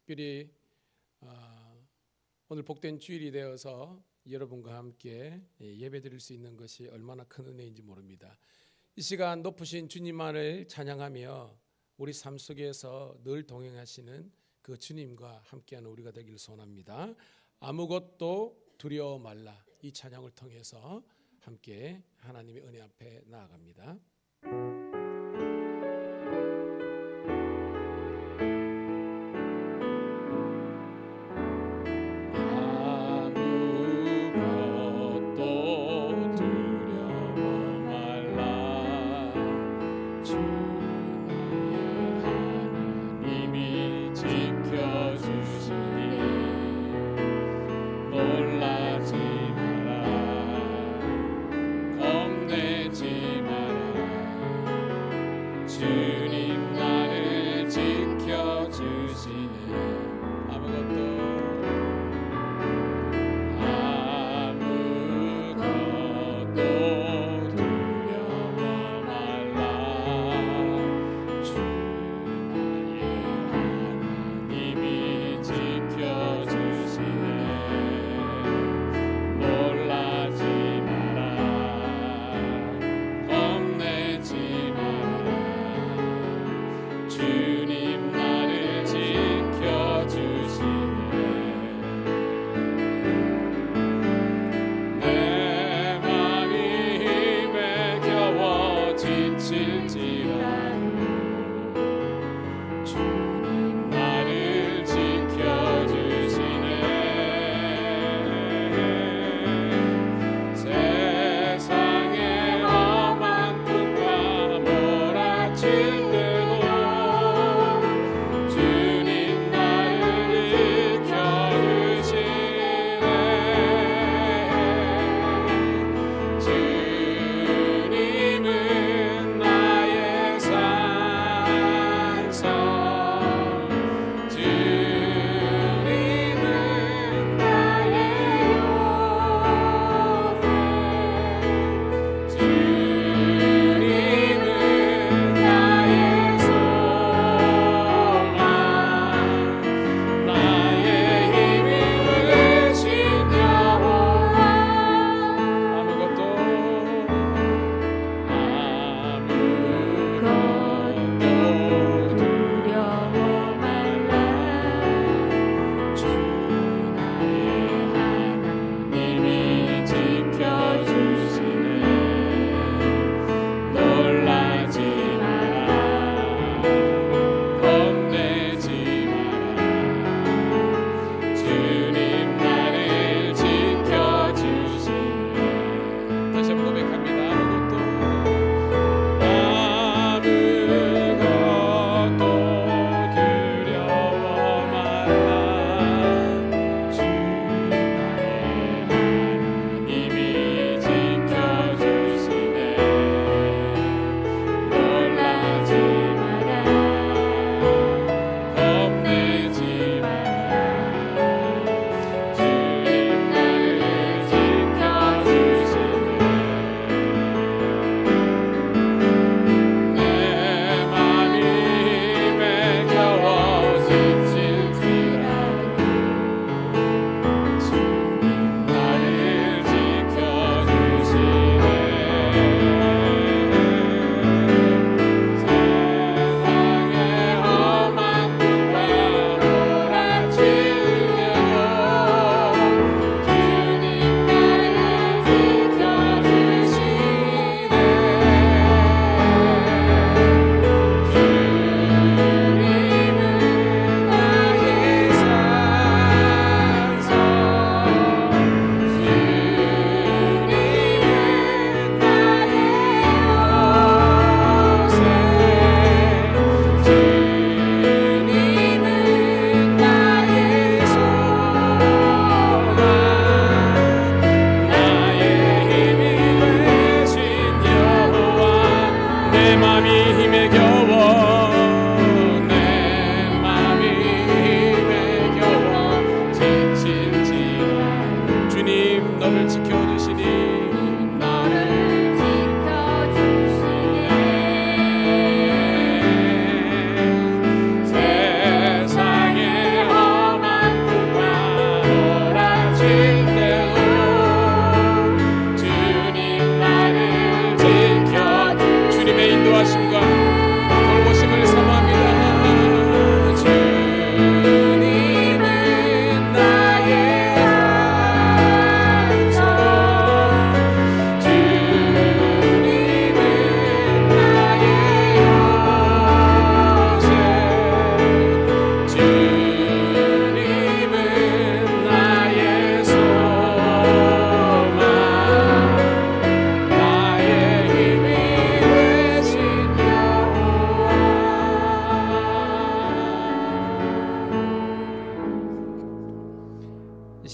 특별히 오늘 복된 주일이 되어서 여러분과 함께 예배드릴 수 있는 것이 얼마나 큰 은혜인지 모릅니다. 이 시간 높으신 주님만을 찬양하며 우리 삶 속에서 늘 동행하시는 그 주님과 함께하는 우리가 되기를 소원합니다. 아무것도 두려워 말라, 이 찬양을 통해서 함께 하나님의 은혜 앞에 나아갑니다. 놀라지 마라, 겁내지 마라.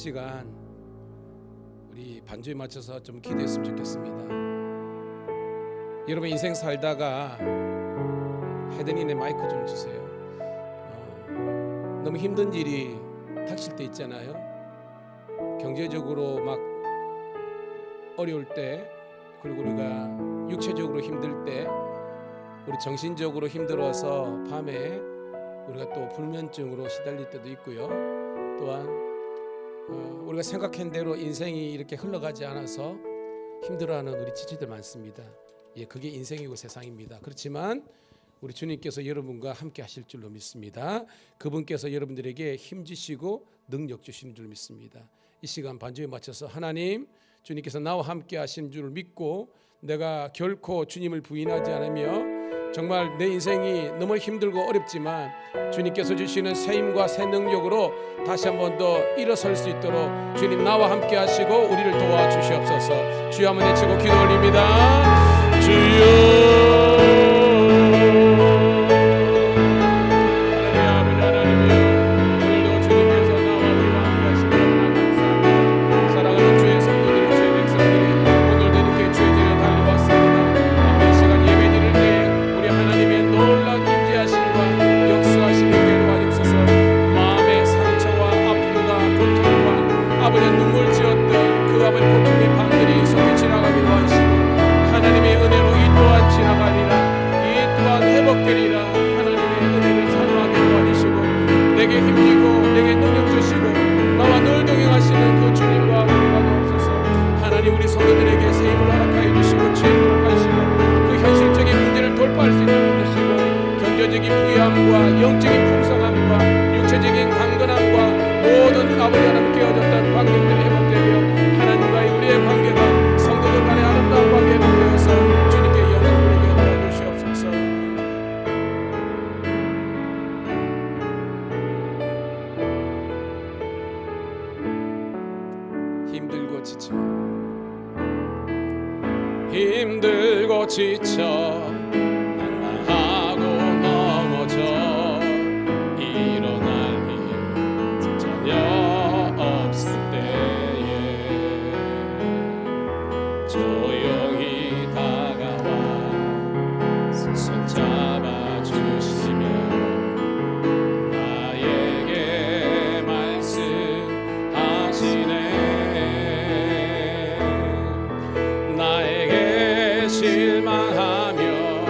시간 우리 반주에 맞춰서 좀 기도했으면 좋겠습니다. 여러분 인생 살다가 헤드닌의 마이크 좀 주세요. 너무 힘든 일이 닥칠 때 있잖아요. 경제적으로 막 어려울 때, 그리고 우리가 육체적으로 힘들 때, 우리 정신적으로 힘들어서 밤에 우리가 또 불면증으로 시달릴 때도 있고요. 또한 우리가 생각한 대로 인생이 이렇게 흘러가지 않아서 힘들어하는 우리 지체들 많습니다. 예, 그게 인생이고 세상입니다. 그렇지만 우리 주님께서 여러분과 함께 하실 줄로 믿습니다. 그분께서 여러분들에게 힘 주시고 능력 주시는 줄 믿습니다. 이 시간 반주에 맞춰서 하나님, 주님께서 나와 함께 하신 줄 믿고 내가 결코 주님을 부인하지 않으며 정말 내 인생이 너무 힘들고 어렵지만 주님께서 주시는 새 힘과 새 능력으로 다시 한 번 더 일어설 수 있도록 주님 나와 함께 하시고 우리를 도와주시옵소서. 주여 한번 외치고 기도 올립니다. 주여 영적인 풍성함과 육체적인 강건함과 모든 아버지 하나님 깨어졌던 관계들이 회복되며 하나님과의 우리의 관계가 성도들 간의 아름다운 관계가 되어서 주님께 영광을 돌리게 도와주시옵소서. 힘들고 지쳐 실망하며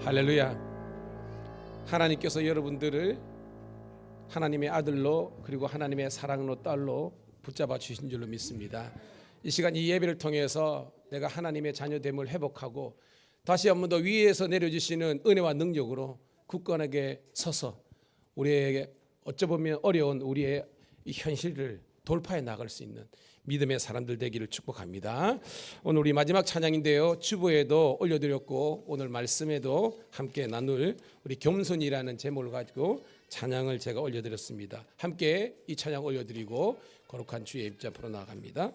할렐루야. 하나님께서 여러분들을 하나님의 아들로 그리고 하나님의 사랑로 딸로 붙잡아 주신 줄로 믿습니다. 이 시간 이 예배를 통해서 내가 하나님의 자녀됨을 회복하고 다시 한 번 더 위에서 내려주시는 은혜와 능력으로 굳건하게 서서 우리에게 어쩌보면 어려운 우리의 이 현실을 돌파해 나갈 수 있는 믿음의 사람들 되기를 축복합니다. 오늘 우리 마지막 찬양인데요, 주보에도 올려드렸고 오늘 말씀에도 함께 나눌 우리 겸손이라는 제목을 가지고 찬양을 제가 올려드렸습니다. 함께 이 찬양 올려드리고 거룩한 주의 입장 앞으로 나아갑니다.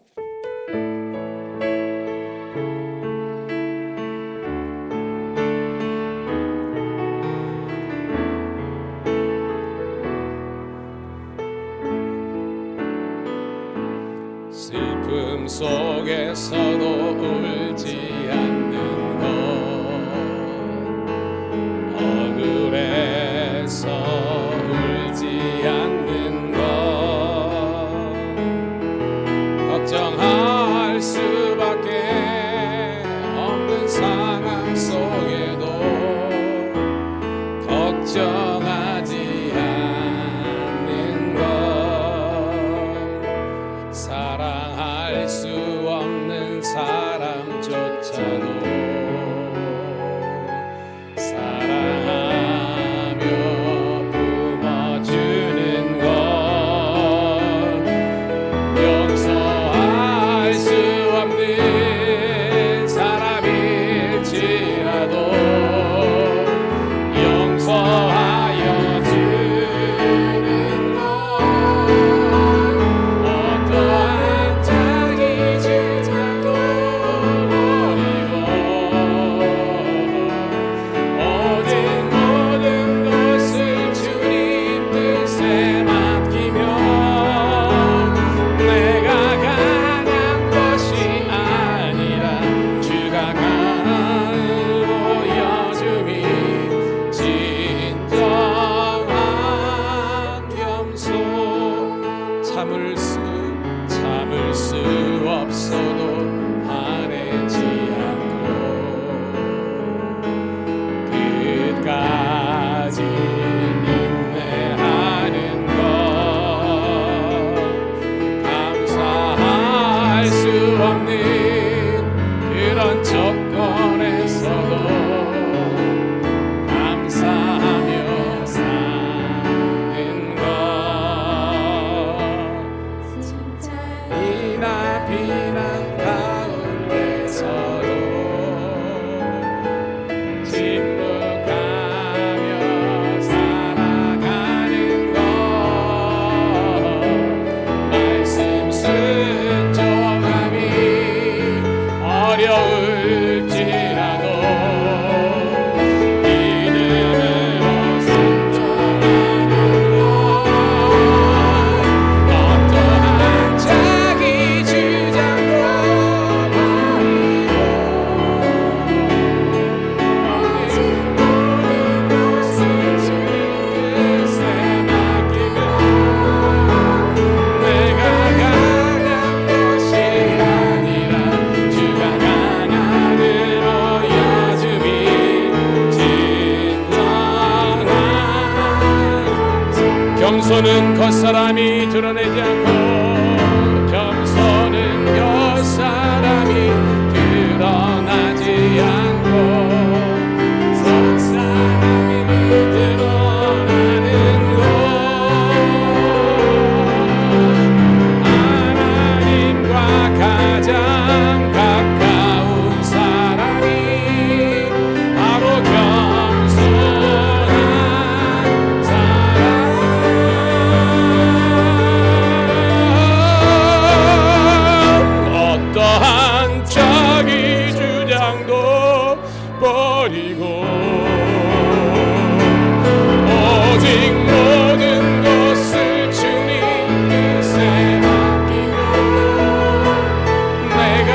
슬픔 속에서도 울지 않는 것, 억울해서 울지 않는 것, 걱정할 수밖에 없는 상황 속에도 걱정하지 않는 것, 사랑할 수 없는 사람조차도 사랑하며 품어주는 것, 용서할 수 없는 사람일지라도 용서하여 주는 것, 어떠한 자기 주장도 버리고 모든 것을 주님 뜻에 맡기며 내가 강한 것이 아니라 주가 강함을 보여줌이 진정한 겸손, 참을 수 없어도 화내지 않고 끝까지 인내하는 것, 감사할 수 없는 그런 조건에서도 감사하며 사는 것, 이나 비난 가운데서도 침묵하며 살아가는 것, 말씀 순종함이 어려울지라도 믿음으로 순종하는 것, 어떠한 자기 주장도 버리고 모든 것을 주님 뜻에 맡기며 내가 강한 것이 아니라 주가 강함을 보여줌이 진정한 겸손은 겉사람이 드러내지 않고, 겸손은 겉사람이 드러나지 않고 속사람이 드러나는 것, 하나님과 가장 가까운 사람이 바로 겸손한 사람. 어떠한 자기 주장도 버리고 오직 모든 것을 주님 뜻에 맡기고 내가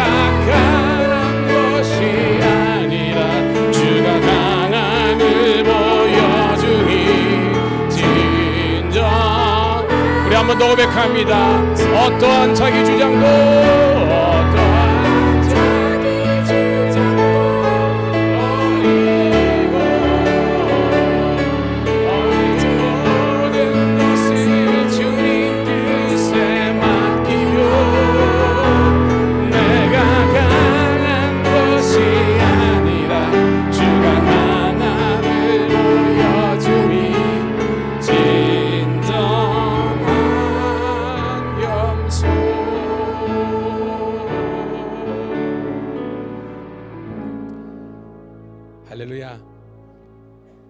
강한 것이 아니라 주가 강함을 보여주니 진정. 우리 한 번 더 고백합니다. 어떠한 자기 주장도 어떠한 자기 주장도 버리고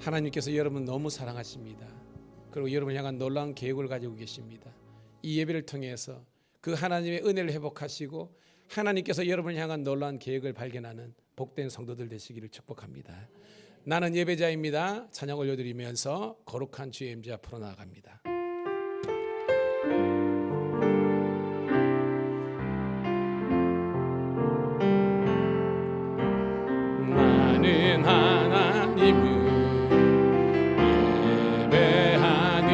하나님께서 여러분 너무 사랑하십니다. 그리고 여러분을 향한 놀라운 계획을 가지고 계십니다. 이 예배를 통해서 그 하나님의 은혜를 회복하시고 하나님께서 여러분을 향한 놀라운 계획을 발견하는 복된 성도들 되시기를 축복합니다. 나는 예배자입니다. 찬양 올려드리면서 거룩한 주의 임재 앞으로 나아갑니다. 나는 하나님을 예배하는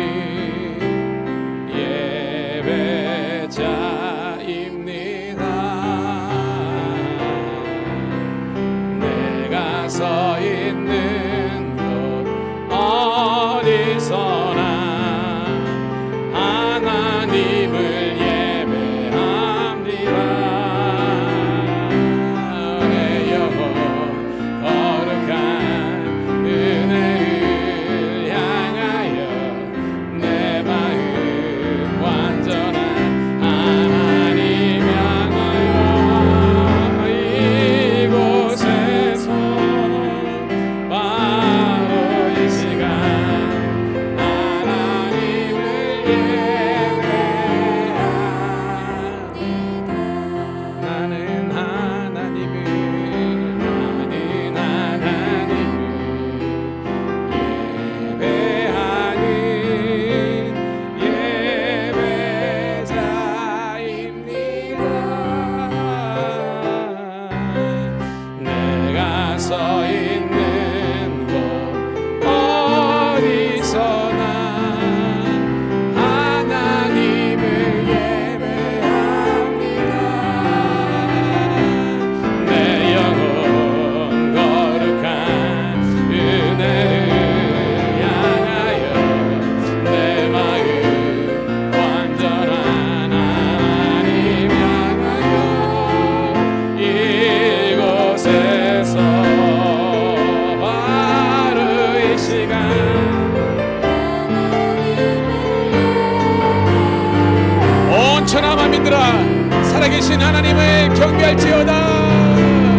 예배자입니다. 내가 서 있는 곳 어디서나 하나님을 예배합니다. 내 영혼 거룩한 은혜를 향하여 내 마음 완전한 하나님 향하여 이곳에서 바로 이 시간 하나님을 예배합니다. 나는 하나님을 예배하는 예배자입니다. 내가 서 있는 곳 어디서나 하나님을 예배합니다. 내 영혼 거룩한 은혜를 향하여 내 마음 완전한 하나님 향하여 이곳에서 바로 이 시간 온 천하 만민들아 살아계신 하나님을 경배할지어다.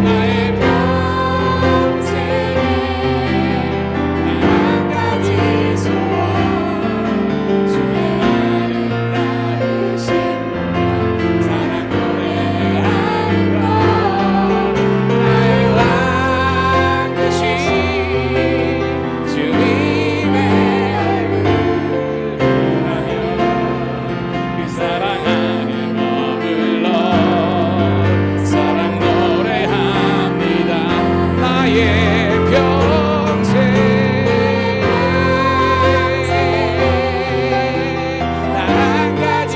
나의 평생에 한 가지 소원 주의 아름다우신 사랑 노래하는 것 나의 왕 되신 주님의 얼굴 보며 그 사랑 안에 머물러 사랑 노래합니다. 나의 평생 단 한 가지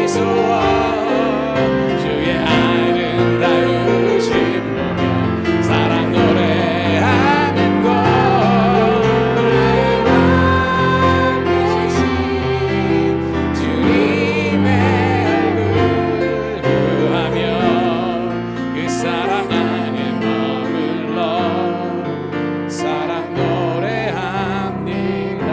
소원 주의 아름다우신 보며 사랑 노래하는 것 나의 왕 되신 주님의 얼굴 구하며 그 사랑 안에 머물러 사랑 노래합니다.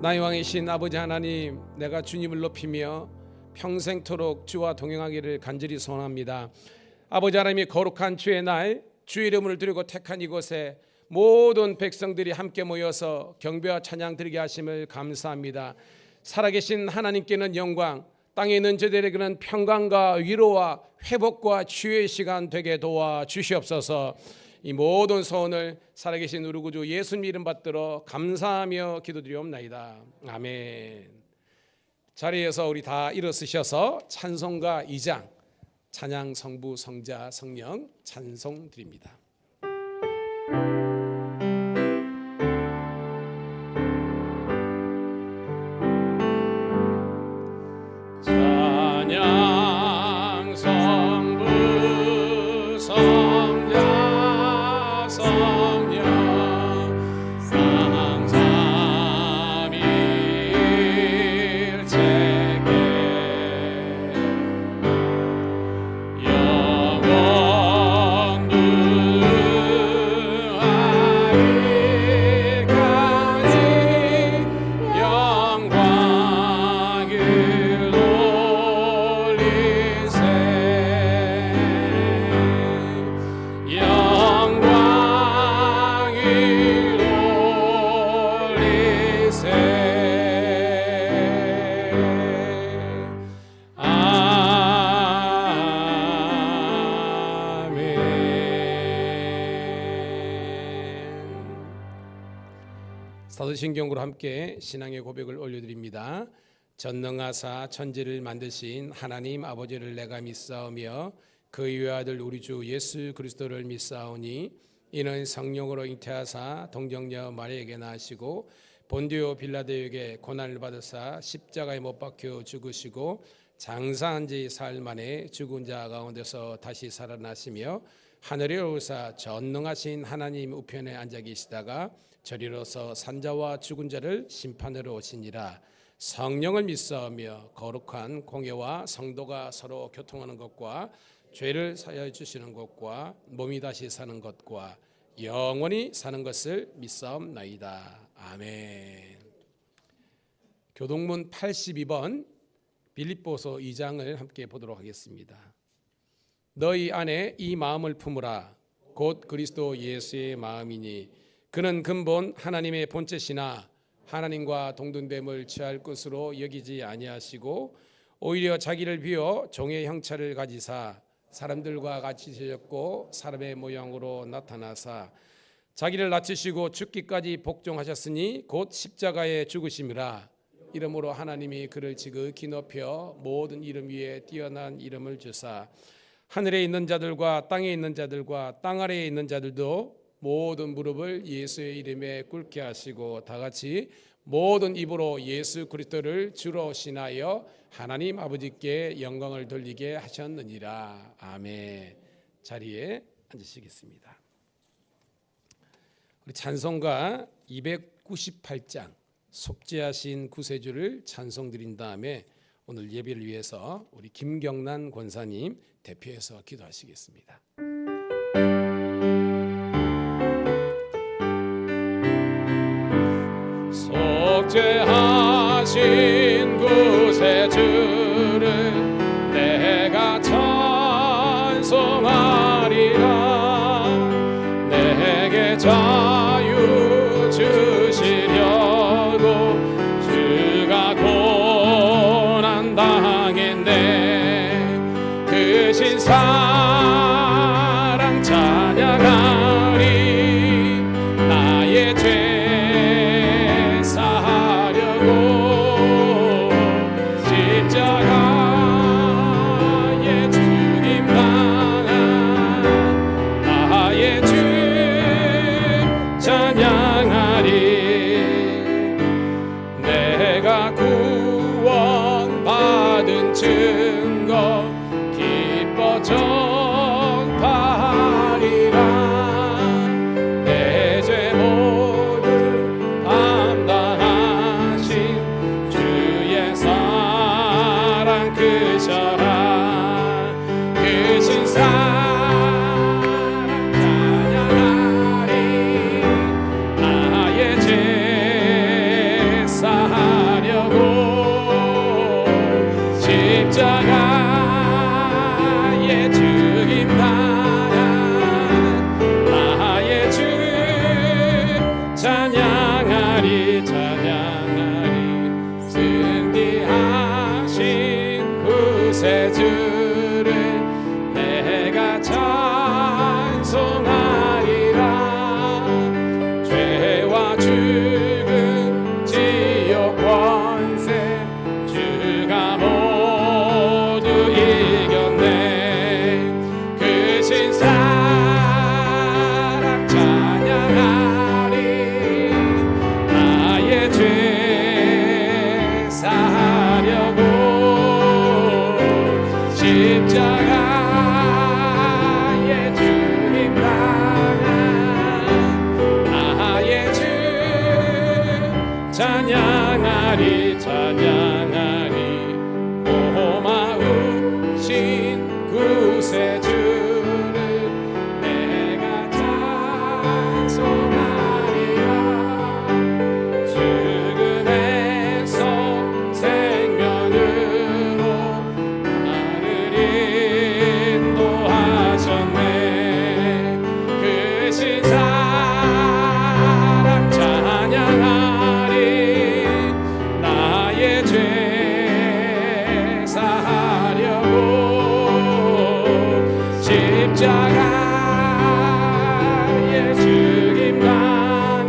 나의 왕이신 아버지 하나님, 내가 주님을 높이며 평생토록 주와 동행하기를 간절히 소원합니다. 아버지 하나님이 거룩한 주의 날 주의 이름을 드리고 택한 이곳에 모든 백성들이 함께 모여서 경배와 찬양 드리게 하심을 감사합니다. 살아계신 하나님께는 영광, 땅에 있는 저들에게는 평강과 위로와 회복과 치유의 시간 되게 도와주시옵소서. 이 모든 소원을 살아계신 우리 구주 예수님 이름 받들어 감사하며 기도드리옵나이다. 아멘. 자리에서 우리 다 일어서셔서 찬송가 2장 찬양 성부 성자 성령 찬송 드립니다. 찬양 성부 성자 성령 삼삼일체께 영원 사도신경으로 함께 신앙의 고백을 올려드립니다. 전능하사 천지를 만드신 하나님 아버지를 내가 믿사오며 그의 외아들 우리 주 예수 그리스도를 믿사오니 이는 성령으로 잉태하사 동정녀 마리아에게 나시고 본디오 빌라도에게 고난을 받으사 십자가에 못 박혀 죽으시고 장사한 지 사흘 만에 죽은 자 가운데서 다시 살아나시며 하늘에 오르사 전능하신 하나님 우편에 앉아 계시다가 저리로서 산자와 죽은 자를 심판하러 오시니라. 성령을 믿사오며 거룩한 공예와 성도가 서로 교통하는 것과 죄를 사하여 주시는 것과 몸이 다시 사는 것과 영원히 사는 것을 믿사옵나이다. 아멘. 교동문 82번 빌립보서 2장을 함께 보도록 하겠습니다. 너희 안에 이 마음을 품으라. 곧 그리스도 예수의 마음이니 그는 근본 하나님의 본체시나 하나님과 동등됨을 취할 것으로 여기지 아니하시고 오히려 자기를 비워 종의 형체를 가지사 사람들과 같이 되셨고 사람의 모양으로 나타나사 자기를 낮추시고 죽기까지 복종하셨으니 곧 십자가에 죽으심이라. 이름으로 하나님이 그를 지극히 높여 모든 이름 위에 뛰어난 이름을 주사 하늘에 있는 자들과 땅에 있는 자들과 땅 아래에 있는 자들도 모든 무릎을 예수의 이름에 꿇게 하시고 다같이 모든 입으로 예수 그리스도를 주로 신하여 하나님 아버지께 영광을 돌리게 하셨느니라. 아멘. 자리에 앉으시겠습니다. 우리 찬송가 298장 속죄하신 구세주를 찬송드린 다음에 오늘 예배를 위해서 우리 김경란 권사님 대표해서 기도하시겠습니다. 속죄하신 구세주를 내가 찬송하리라. 내게 자유 주시려고 주가 고난 당했네. 그 신사랑 찬양하리. 나의 죄 사하려고 십자가에 죽임 당한 나의 주 찬양하리. 내가 구원받은 증거 기뻐 전파하리라. 내 죄 모두 담당하신 주의 사랑 크셔라. 크신 사랑 찬양하리. 나의 죄 사하려고 십자가에 죽임 당한 나의 주 찬양하리. 찬양하리. 승리하신 구세주를 내가 찬송하리라. 죄와 죽음 지옥 권세 주가 모두 이겼네. 그 신사랑 찬양하리. 나의 죄 사하려고 십자가에 죽임 당한 나의 주 찬양하리. 찬양하리. 고마우신 구세주를 내가 찬송하리라. 죽음에서 생명으로 나를 인도하셨네. 그 신사랑 찬양하리. 나의 죄 사하려고 십자가에 죽임 당한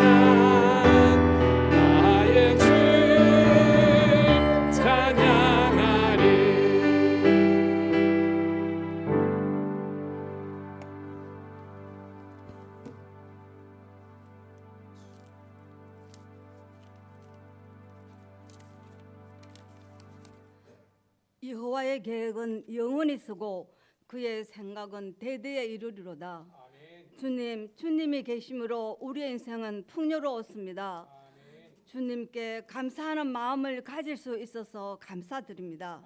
여호와의 계획은 영원히 쓰고 그의 생각은 대대에 이루리로다. 주님이 계심으로 우리의 인생은 풍요로웠습니다. 주님께 감사하는 마음을 가질 수 있어서 감사드립니다.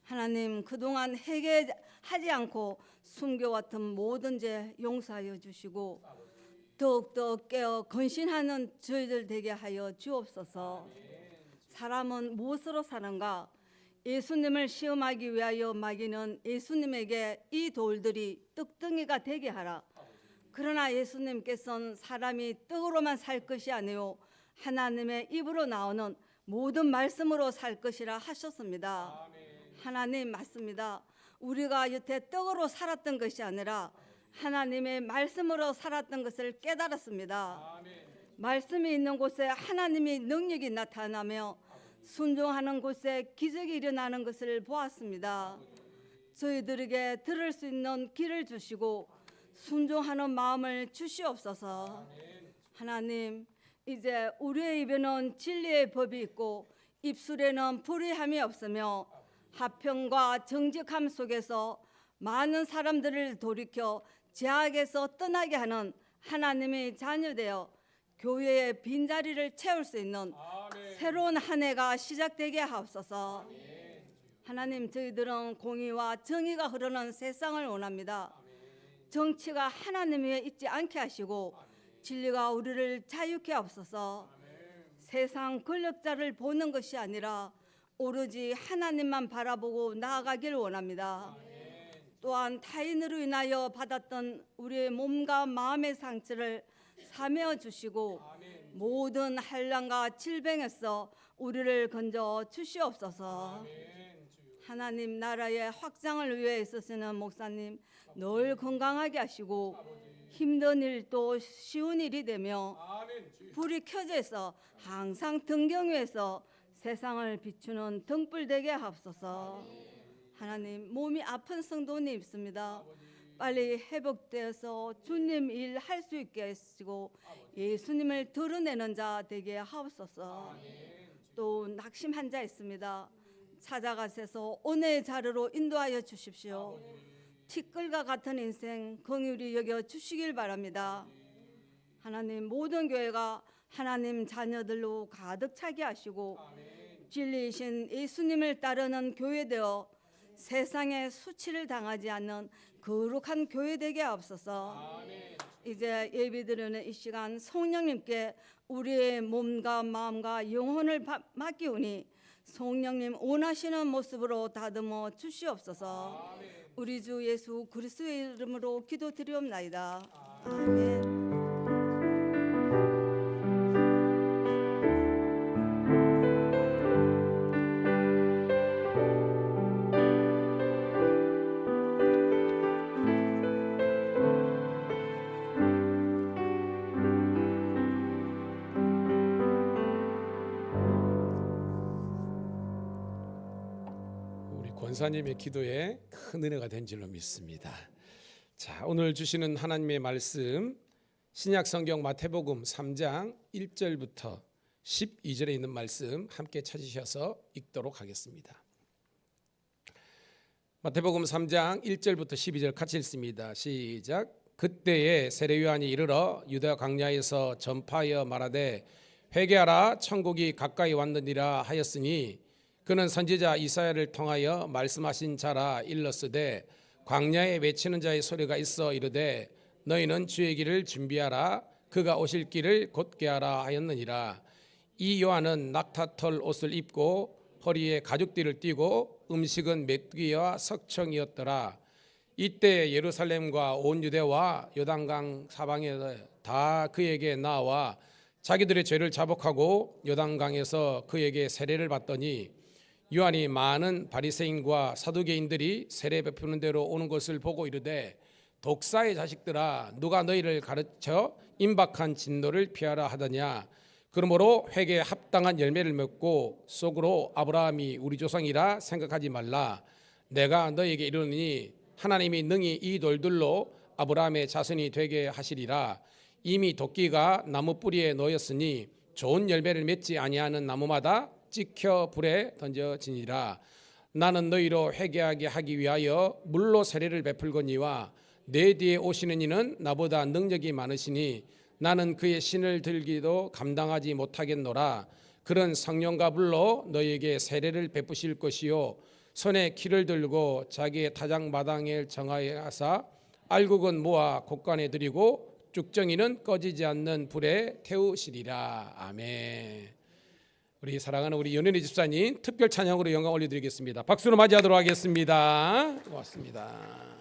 하나님, 그동안 회개하지 않고 숨겨왔던 모든 죄 용서하여 주시고 더욱더 깨어 건신하는 저희들 되게 하여 주옵소서. 사람은 무엇으로 사는가? 예수님을 시험하기 위하여 마귀는 예수님에게 이 돌들이 떡덩이가 되게 하라. 그러나 예수님께서는 사람이 떡으로만 살 것이 아니요 하나님의 입으로 나오는 모든 말씀으로 살 것이라 하셨습니다. 하나님 맞습니다. 우리가 여태 떡으로 살았던 것이 아니라 하나님의 말씀으로 살았던 것을 깨달았습니다. 말씀이 있는 곳에 하나님의 능력이 나타나며 순종하는 곳에 기적이 일어나는 것을 보았습니다. 저희들에게 들을 수 있는 길을 주시고 순종하는 마음을 주시옵소서. 하나님, 이제 우리의 입에는 진리의 법이 있고 입술에는 불의함이 없으며 화평과 정직함 속에서 많은 사람들을 돌이켜 죄악에서 떠나게 하는 하나님의 자녀되어 교회의 빈자리를 채울 수 있는 새로운 한 해가 시작되게 하옵소서. 하나님, 저희들은 공의와 정의가 흐르는 세상을 원합니다. 정치가 하나님 위에 있지 않게 하시고 진리가 우리를 자유케 하옵소서. 세상 권력자를 보는 것이 아니라 오로지 하나님만 바라보고 나아가길 원합니다. 또한 타인으로 인하여 받았던 우리의 몸과 마음의 상처를 사매어 주시고 모든 환난과 질병에서 우리를 건져 주시옵소서. 하나님, 나라의 확장을 위해 있으시는 목사님 늘 건강하게 하시고 힘든 일도 쉬운 일이 되며 불이 켜져 있어 항상 등경 위에서 세상을 비추는 등불 되게 하옵소서. 하나님, 몸이 아픈 성도님 있습니다. 빨리 회복되어서 주님 일 할 수 있게 하시고 예수님을 드러내는 자 되게 하옵소서. 또 낙심한 자 있습니다. 찾아가셔서 은혜의 자리로 인도하여 주십시오. 티끌과 같은 인생 긍휼히 여겨 주시길 바랍니다. 하나님, 모든 교회가 하나님 자녀들로 가득 차게 하시고 진리이신 예수님을 따르는 교회 되어 세상에 수치를 당하지 않는 거룩한 교회 되게 하옵소서. 이제 예배드리는 이 시간 성령님께 우리의 몸과 마음과 영혼을 맡기오니 성령님 원하시는 모습으로 다듬어 주시옵소서. 우리 주 예수 그리스도의 이름으로 기도드리옵나이다. 아멘. 권사님의 기도에 큰 은혜가 된 줄로 믿습니다. 자, 오늘 주시는 하나님의 말씀 신약 성경 마태복음 3장 1절부터 12절에 있는 말씀 함께 찾으셔서 읽도록 하겠습니다. 마태복음 3장 1절부터 12절 같이 읽습니다. 시작. 그때에 세례 요한이 이르러 유다 광야에서 전파하여 말하되 회개하라 천국이 가까이 왔느니라 하였으니 그는 선지자 이사야를 통하여 말씀하신 자라 일렀으되 광야에 외치는 자의 소리가 있어 이르되 너희는 주의 길을 준비하라 그가 오실 길을 곧게 하라 하였느니라. 이 요한은 낙타털 옷을 입고 허리에 가죽띠를 띠고 음식은 메뚜기와 석청이었더라. 이때 예루살렘과 온 유대와 요단강 사방에 다 그에게 나와 자기들의 죄를 자복하고 요단강에서 그에게 세례를 받더니 요한이 많은 바리새인과 사두개인들이 세례 베푸는 대로 오는 것을 보고 이르되 독사의 자식들아 누가 너희를 가르쳐 임박한 진노를 피하라 하더냐. 그러므로 회개에 합당한 열매를 맺고 속으로 아브라함이 우리 조상이라 생각하지 말라. 내가 너희에게 이르노니 하나님이 능히 이 돌들로 아브라함의 자손이 되게 하시리라. 이미 도끼가 나무 뿌리에 놓였으니 좋은 열매를 맺지 아니하는 나무마다 찍혀 불에 던져지니라. 나는 너희로 회개하게 하기 위하여 물로 세례를 베풀거니와 내 뒤에 오시는 이는 나보다 능력이 많으시니 나는 그의 신을 들기도 감당하지 못하겠노라. 그런 성령과 불로 너희에게 세례를 베푸실 것이요 손에 키를 들고 자기의 타작 마당에 정하여 하사 알곡은 모아 곡간에 들이고 쭉정이는 꺼지지 않는 불에 태우시리라. 아멘. 우리 사랑하는 우리 연현희 집사님 특별 찬양으로 영광 올려드리겠습니다. 박수로 맞이하도록 하겠습니다. 고맙습니다.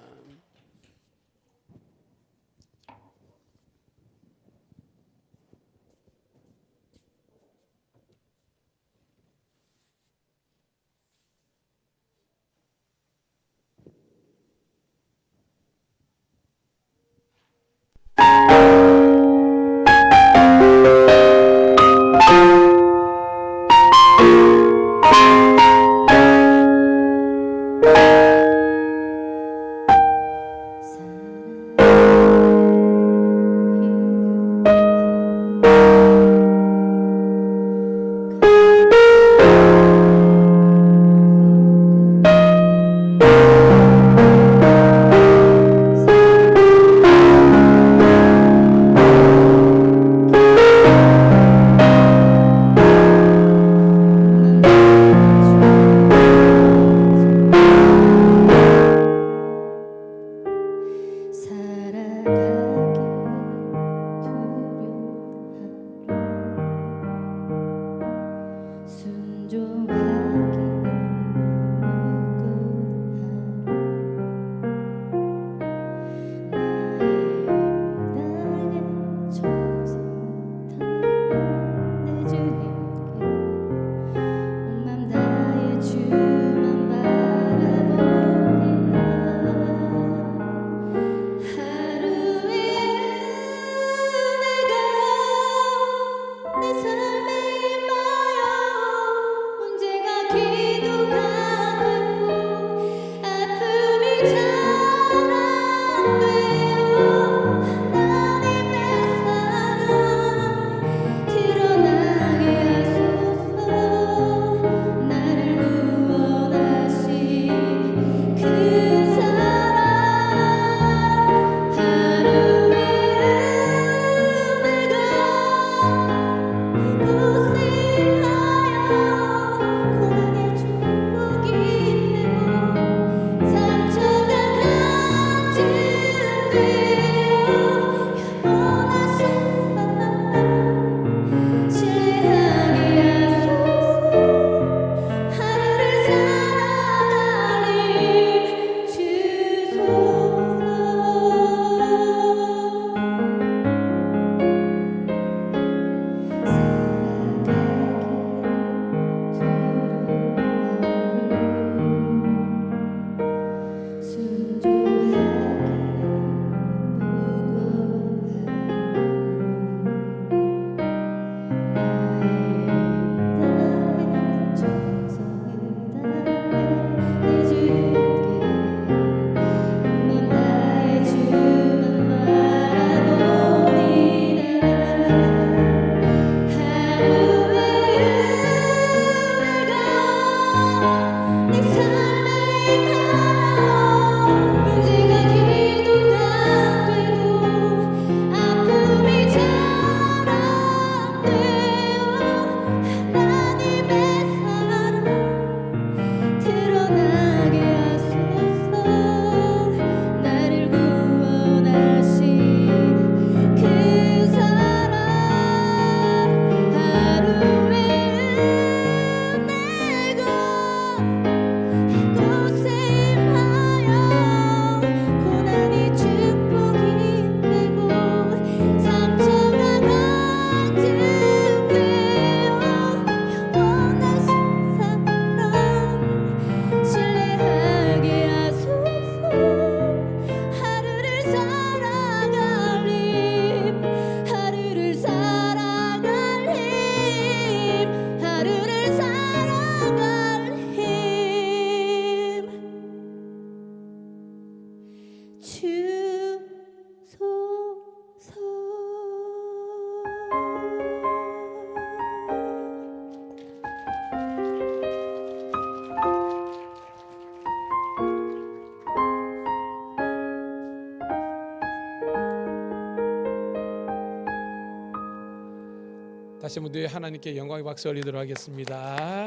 다시 한번 늘 하나님께 영광의 박수 올리도록 하겠습니다.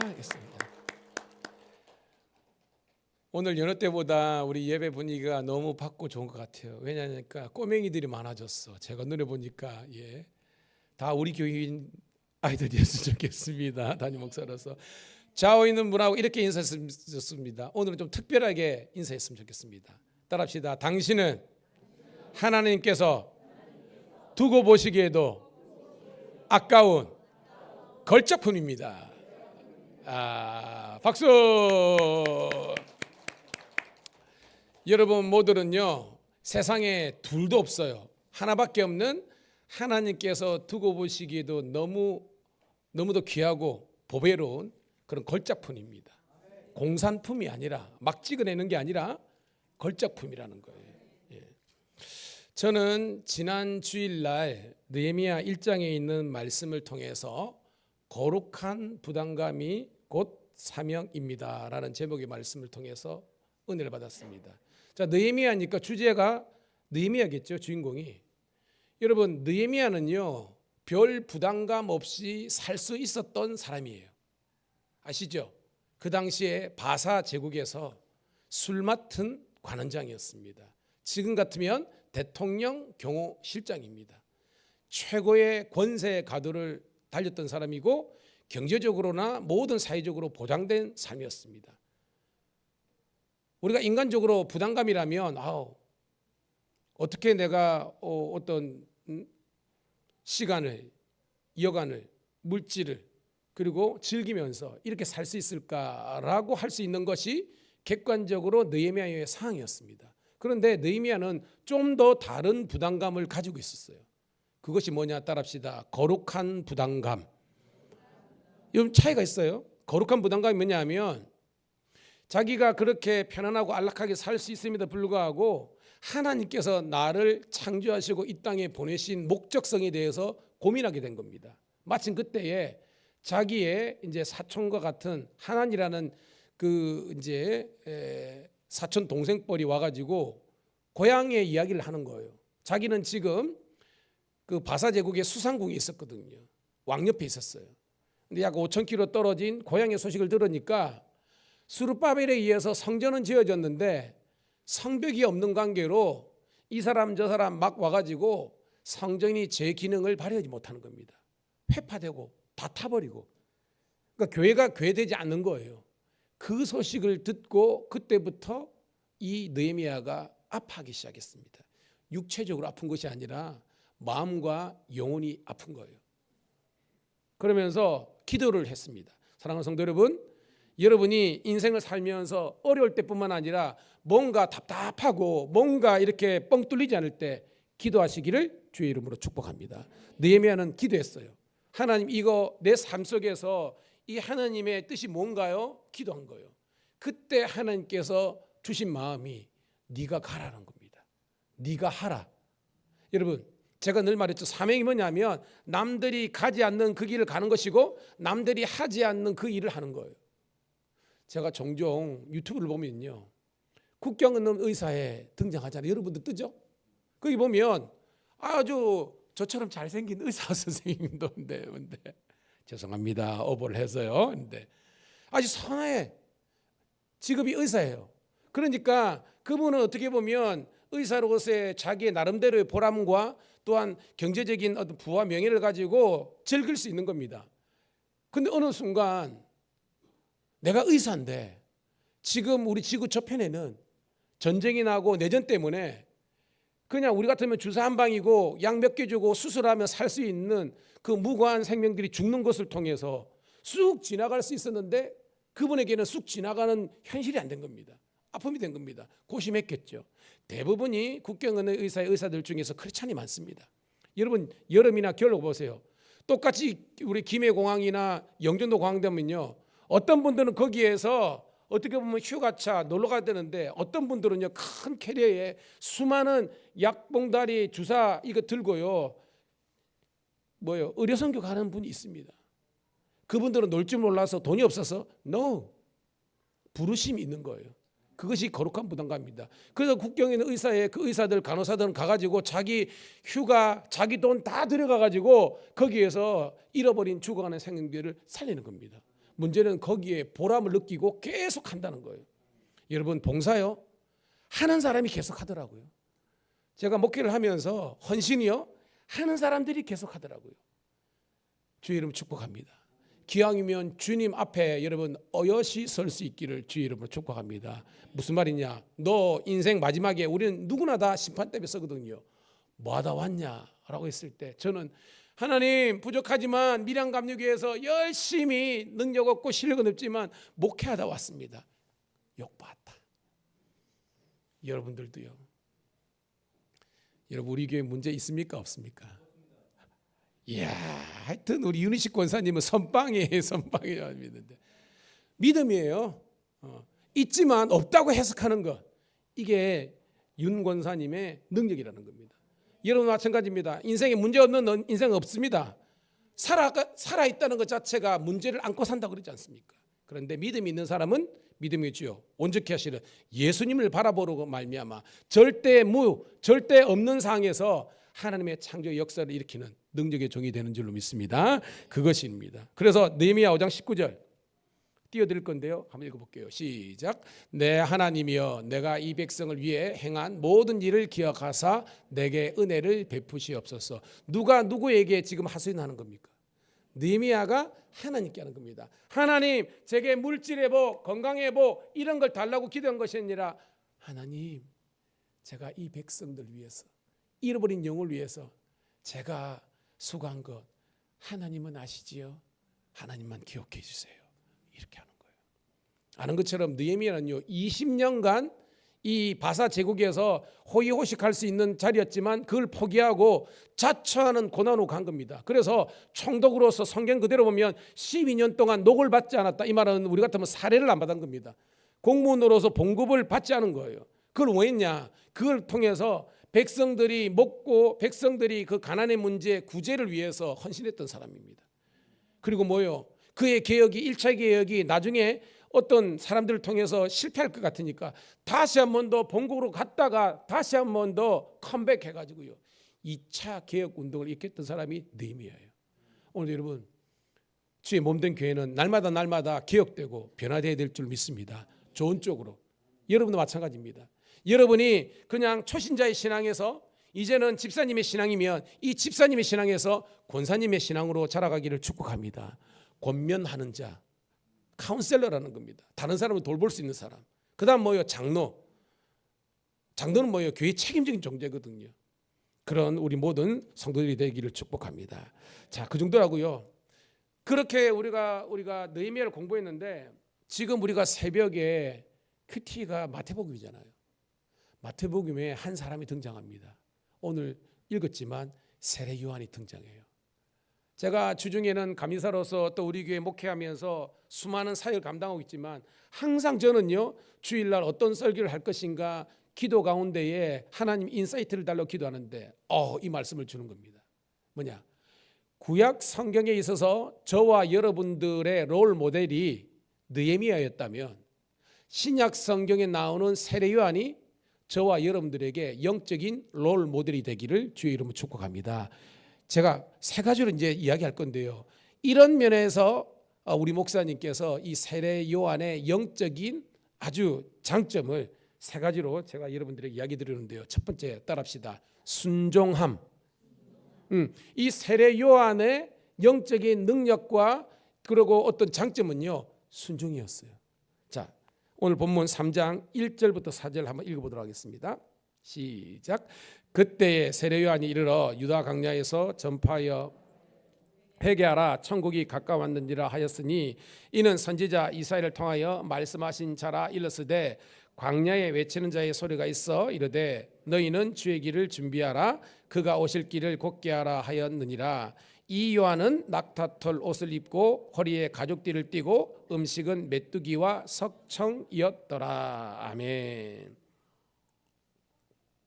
오늘 여느 때보다 우리 예배 분위기가 너무 밝고 좋은 것 같아요. 왜냐하니까 꼬맹이들이 많아졌어. 제가 눈에 보니까 다 우리 교인 아이들이었으면 좋겠습니다. 담임 목사로서 좌우 있는 분하고 이렇게 인사했으면 좋겠습니다. 오늘은 좀 특별하게 인사했으면 좋겠습니다. 따라합시다. 당신은 하나님께서 두고 보시기에도 아까운 걸작품입니다. 박수. 여러분 모두는요, 세상에 둘도 없어요. 하나밖에 없는 하나님께서 두고 보시기에도 너무도 귀하고 보배로운 그런 걸작품입니다. 공산품이 아니라 막 찍어내는 게 아니라 걸작품이라는 거예요. 저는 지난 주일날 느헤미야 1장에 있는 말씀을 통해서 거룩한 부담감이 곧 사명입니다 라는 제목의 말씀을 통해서 은혜를 받았습니다. 자, 느헤미야니까 주제가 느헤미야겠죠, 주인공이. 여러분, 느헤미야는요 별 부담감 없이 살 수 있었던 사람이에요. 아시죠? 그 당시에 바사 제국에서 술 맡은 관원장이었습니다. 지금 같으면 대통령 경호실장입니다. 최고의 권세 가도를 달렸던 사람이고 경제적으로나 모든 사회적으로 보장된 삶이었습니다. 우리가 인간적으로 부담감이라면 어떻게 내가 어떤 시간을, 여간을, 물질을 그리고 즐기면서 이렇게 살 수 있을까라고 할 수 있는 것이 객관적으로 느헤미야의 상황이었습니다. 그런데 느헤미야는 좀 더 다른 부담감을 가지고 있었어요. 그것이 뭐냐 따라합시다. 거룩한 부담감. 이 차이가 있어요. 거룩한 부담감이 뭐냐면 자기가 그렇게 편안하고 안락하게 살 수 있음에도 불구하고 하나님께서 나를 창조하시고 이 땅에 보내신 목적성에 대해서 고민하게 된 겁니다. 마침 그때에 자기의 이제 사촌과 같은 하난이라는 그 이제 사촌 동생뻘이 와가지고 고향의 이야기를 하는 거예요. 자기는 지금 그 바사 제국의 수상궁에 있었거든요. 왕 옆에 있었어요. 근데 약 5,000km 떨어진 고향의 소식을 들으니까 수르바벨에 의해서 성전은 지어졌는데 성벽이 없는 관계로 이 사람 저 사람 막 와가지고 성전이 제 기능을 발휘하지 못하는 겁니다. 회파되고 다 타버리고, 그러니까 교회가 교회되지 않는 거예요. 그 소식을 듣고 그때부터 이 느헤미야가 아파하기 시작했습니다. 육체적으로 아픈 것이 아니라 마음과 영혼이 아픈 거예요. 그러면서 기도를 했습니다. 사랑하는 성도 여러분, 여러분이 인생을 살면서 어려울 때뿐만 아니라 뭔가 답답하고 뭔가 이렇게 뻥 뚫리지 않을 때 기도하시기를 주의 이름으로 축복합니다. 느헤미야는 기도했어요. 하나님, 이거 내 삶 속에서 이 하나님의 뜻이 뭔가요? 기도한 거예요. 그때 하나님께서 주신 마음이 네가 가라는 겁니다. 네가 하라. 여러분, 제가 늘 말했죠. 사명이 뭐냐면 남들이 가지 않는 그 길을 가는 것이고 남들이 하지 않는 그 일을 하는 거예요. 제가 종종 유튜브를 보면요, 국경 없는 의사에 등장하잖아요. 여러분들 뜨죠? 거기 보면 아주 저처럼 잘생긴 의사 선생님도 근데 죄송합니다, 오버를 해서요. 근데 아주 선해. 직업이 의사예요. 그러니까 그분은 어떻게 보면 의사로서의 자기의 나름대로의 보람과 또한 경제적인 어떤 부와 명예를 가지고 즐길 수 있는 겁니다. 근데 어느 순간 내가 의사인데 지금 우리 지구 저편에는 전쟁이 나고 내전 때문에 그냥 우리 같으면 주사 한 방이고 약 몇 개 주고 수술하면 살 수 있는 그 무고한 생명들이 죽는 것을 통해서 쑥 지나갈 수 있었는데 그분에게는 쑥 지나가는 현실이 안 된 겁니다. 아픔이 된 겁니다. 고심했겠죠. 대부분이 국경 없는 의사들 중에서 크리스찬이 많습니다. 여러분, 여름이나 겨울 보세요. 똑같이 우리 김해공항이나 영종도 공항 되면요, 어떤 분들은 거기에서 어떻게 보면 휴가차 놀러 가야 되는데 어떤 분들은요 큰 캐리어에 수많은 약봉다리 주사 이거 들고요 의료선교 가는 분이 있습니다. 그분들은 놀 줄 몰라서 돈이 없어서? No. 부르심이 있는 거예요. 그것이 거룩한 부담감입니다. 그래서 국경에 있는 의사의 그 의사들 간호사들은 가가지고 자기 휴가 자기 돈 다 들여가가지고 거기에서 잃어버린 죽어가는 생명들을 살리는 겁니다. 문제는 거기에 보람을 느끼고 계속 한다는 거예요. 여러분 봉사요 하는 사람이 계속 하더라고요. 제가 목회를 하면서 헌신이요 하는 사람들이 계속 하더라고요. 주의 이름 축복합니다. 기왕이면 주님 앞에 여러분 어여시 설 수 있기를 주의 이름으로 축복합니다. 무슨 말이냐? 너 인생 마지막에 우리는 누구나 다 심판대에 서거든요. 뭐하다 왔냐라고 했을 때 저는 하나님 부족하지만 밀양감리교회에서 열심히 능력 없고 실력은 없지만 목회하다 왔습니다. 욕받았다. 여러분들도요. 여러분 우리 교회 문제 있습니까 없습니까? 이야, 하여튼 우리 윤희식 권사님은 선빵이에요. 선빵이에요. 믿는데 믿음이에요. 있지만 없다고 해석하는 것 이게 윤 권사님의 능력이라는 겁니다. 여러분 마찬가지입니다. 인생에 문제 없는 인생은 없습니다. 살아있다는 것 자체가 문제를 안고 산다고 그러지 않습니까? 그런데 믿음이 있는 사람은 믿음이 주요 온전케 하시는 예수님을 바라보고 말미암아 절대 없는 상황에서 하나님의 창조 역사를 일으키는 능력의 종이 되는 줄로 믿습니다. 그것입니다. 그래서 느헤미야 5장 19절 띄워드릴 건데요. 한번 읽어볼게요. 시작. 내 하나님이여 내가 이 백성을 위해 행한 모든 일을 기억하사 내게 은혜를 베푸시옵소서. 누가 누구에게 지금 하소연하는 겁니까? 느헤미야가 하나님께 하는 겁니다. 하나님 제게 물질 회복 건강 회복 이런 걸 달라고 기도한 것이 아니라 하나님 제가 이 백성들 위해서 잃어버린 영을 위해서 제가 수고한 것 하나님은 아시지요? 하나님만 기억해 주세요. 이렇게 하는 거예요. 아는 것처럼 느헤미야는요 20년간 이 바사 제국에서 호의호식할 수 있는 자리였지만 그걸 포기하고 자처하는 고난으로 간 겁니다. 그래서 총독으로서 성경 그대로 보면 12년 동안 녹을 받지 않았다. 이 말은 우리 같으면 사례를 안 받은 겁니다. 공무원으로서 봉급을 받지 않은 거예요. 그걸 왜 했냐? 그걸 통해서 백성들이 먹고 백성들이 그 가난의 문제 구제를 위해서 헌신했던 사람입니다. 그리고 뭐요? 그의 개혁이 1차 개혁이 나중에 어떤 사람들을 통해서 실패할 것 같으니까 다시 한 번 더 본국으로 갔다가 다시 한 번 더 컴백해가지고요 2차 개혁 운동을 이끌었던 사람이 느헤미야예요. 오늘 여러분 주의 몸된 교회는 날마다 개혁되고 변화되어야 될 줄 믿습니다. 좋은 쪽으로. 여러분도 마찬가지입니다. 여러분이 그냥 초신자의 신앙에서 이제는 집사님의 신앙이면 이 집사님의 신앙에서 권사님의 신앙으로 자라가기를 축복합니다. 권면하는 자, 카운셀러라는 겁니다. 다른 사람을 돌볼 수 있는 사람. 그 다음 뭐예요? 장로. 장로는 뭐예요? 교회 책임적인 존재거든요. 그런 우리 모든 성도들이 되기를 축복합니다. 자, 그 정도라고요. 그렇게 우리가 느헤미야를 공부했는데 지금 우리가 새벽에 큐티가 마태복음이잖아요. 마태복음에 한 사람이 등장합니다. 오늘 읽었지만 세례 요한이 등장해요. 제가 주중에는 감리사로서 또 우리 교회 목회하면서 수많은 사역을 감당하고 있지만 항상 저는요 주일날 어떤 설교를 할 것인가 기도 가운데에 하나님 인사이트를 달라고 기도하는데 이 말씀을 주는 겁니다. 뭐냐? 구약 성경에 있어서 저와 여러분들의 롤 모델이 느헤미야였다면 신약 성경에 나오는 세례 요한이 저와 여러분들에게 영적인 롤 모델이 되기를 주의 이름으로 축복합니다. 제가 세 가지로 이제 이야기할 건데요. 이런 면에서 우리 목사님께서 이 세례 요한의 영적인 아주 장점을 세 가지로 제가 여러분들에게 이야기 드리는데요. 첫 번째 따라합시다. 순종함. 이 세례 요한의 영적인 능력과 그리고 어떤 장점은요. 순종이었어요. 자, 오늘 본문 3장 1절부터 4절 한번 읽어보도록 하겠습니다. 시작. 그때에 세례 요한이 이르러 유다 광야에서 전파하여 회개하라 천국이 가까웠느니라 하였으니 이는 선지자 이사야를 통하여 말씀하신 자라 일렀으되 광야에 외치는 자의 소리가 있어 이르되 너희는 주의 길을 준비하라 그가 오실 길을 곧게 하라 하였느니라. 이 요한은 낙타털 옷을 입고 허리에 가죽띠를 띠고 음식은 메뚜기와 석청이었더라. 아멘.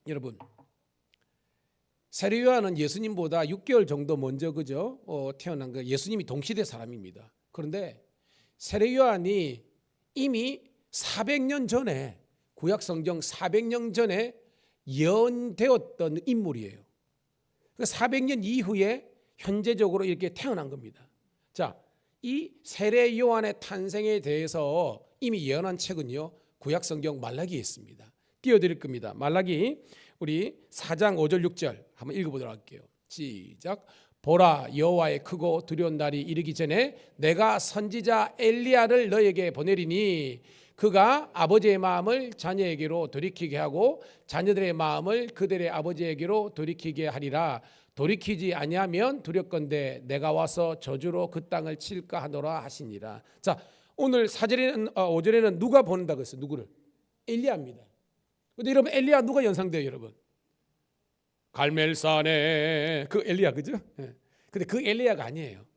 여러분 세례 요한은 예수님보다 6개월 정도 먼저 태어난 거 예수님이 동시대 사람입니다. 그런데 세례 요한이 이미 400년 전에 구약 성경 400년 전에 예언되었던 인물이에요. 400년 이후에 현재적으로 이렇게 태어난 겁니다. 자, 이 세례 요한의 탄생에 대해서 이미 예언한 책은요, 구약 성경 말라기에 있습니다. 띄워드릴 겁니다. 말라기 우리 4장 5절 6절 한번 읽어보도록 할게요. 시작. 보라, 여호와의 크고 두려운 날이 이르기 전에 내가 선지자 엘리야를 너에게 보내리니 그가 아버지의 마음을 자녀에게로 돌이키게 하고 자녀들의 마음을 그들의 아버지에게로 돌이키게 하리라. 돌이키지 아니하면 두렵건대 내가 와서 저주로 그 땅을 칠까 하노라 하시니라. 자, 오늘 5절에는 누가 보낸다고 했어요? 누구를? 엘리야입니다. 근데 여러분, 엘리야 누가 연상돼요, 여러분? 갈멜산에 그 엘리야, 그죠? 근데 그 엘리야가 아니에요.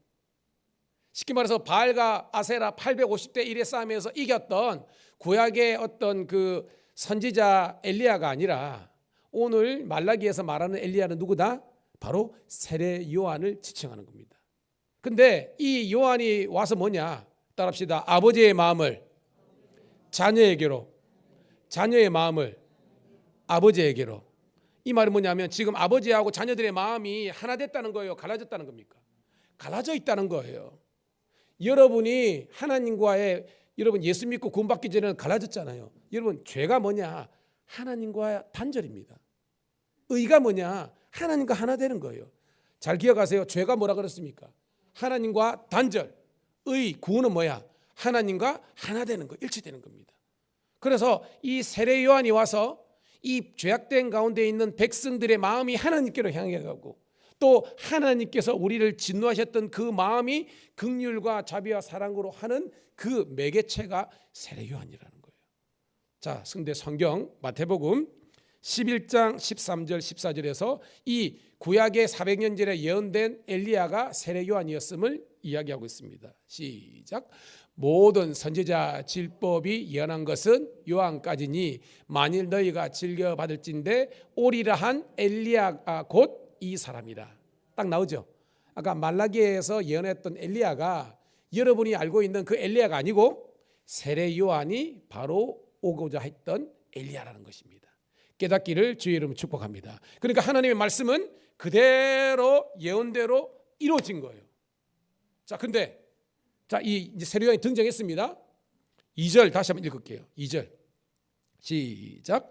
쉽게 말해서 바알과 아세라 850대 1의 싸움에서 이겼던 구약의 어떤 그 선지자 엘리야가 아니라 오늘 말라기에서 말하는 엘리야는 누구다? 바로 세례 요한을 지칭하는 겁니다. 근데 이 요한이 와서 뭐냐? 따라합시다. 아버지의 마음을 자녀에게로, 자녀의 마음을 아버지에게로. 이 말은 뭐냐면 지금 아버지하고 자녀들의 마음이 하나 됐다는 거예요? 갈라졌다는 겁니까? 갈라져 있다는 거예요. 여러분이 하나님과의, 여러분 예수 믿고 구원받기 전에는 갈라졌잖아요. 여러분, 죄가 뭐냐? 하나님과의 단절입니다. 의가 뭐냐? 하나님과 하나 되는 거예요. 잘 기억하세요. 죄가 뭐라 그랬습니까? 하나님과 단절. 의, 구원은 뭐야? 하나님과 하나 되는 거, 일치되는 겁니다. 그래서 이 세례 요한이 와서 이 죄악된 가운데 있는 백성들의 마음이 하나님께로 향해 가고 또 하나님께서 우리를 진노하셨던 그 마음이 긍휼과 자비와 사랑으로 하는 그 매개체가 세례 요한이라는 거예요. 자, 성대 성경 마태복음 11장 13절 14절에서 이 구약의 400년 전에 예언된 엘리야가 세례 요한이었음을 이야기하고 있습니다. 시작. 모든 선지자 질법이 예언한 것은 요한까지니 만일 너희가 즐겨 받을진대 오리라 한 엘리야가 곧 이 사람이라. 딱 나오죠. 아까 말라기에서 예언했던 엘리야가 여러분이 알고 있는 그 엘리야가 아니고 세례 요한이 바로 오고자 했던 엘리야라는 것입니다. 깨닫기를 주의 이름으로 축복합니다. 그러니까 하나님의 말씀은 그대로 예언대로 이루어진 거예요. 자, 근데 이제 세례 요한이 등장했습니다. 2절 다시 한번 읽을게요. 2절 시작.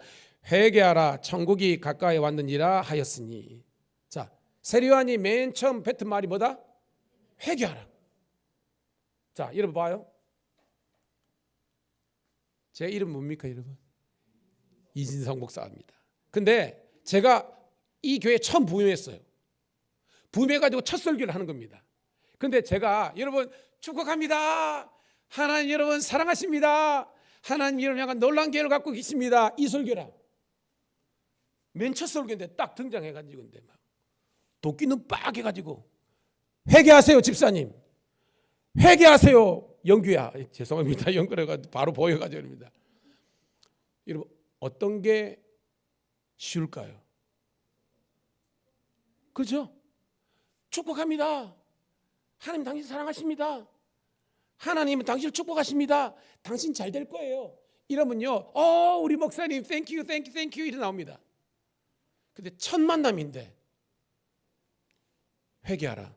회개하라 천국이 가까이 왔느니라 하였으니. 자, 세례 요한이 맨 처음 뱉은 말이 뭐다? 회개하라. 자, 여러분 봐요. 제 이름 뭡니까, 여러분? 이진성 목사입니다. 근데 제가 이 교회에 처음 부임했어요. 부임해가지고 첫 설교를 하는 겁니다. 근데 제가 여러분 축복합니다. 하나님 여러분 사랑하십니다. 하나님 여러분 약간 놀라운 계획을 갖고 계십니다. 이 설교라. 맨 첫 설교인데 딱 등장해가지고 근데 막 도끼는 빡 해가지고 회개하세요 집사님. 회개하세요 영규야. 죄송합니다. 영규가 바로 보여가지고 입니다. 여러분 어떤 게 쉬울까요? 그렇죠? 축복합니다. 하나님 당신 사랑하십니다. 하나님은 당신을 축복하십니다. 당신 잘 될 거예요. 이러면요, 우리 목사님 땡큐 땡큐 땡큐 이래 나옵니다. 근데 첫 만남인데 회개하라.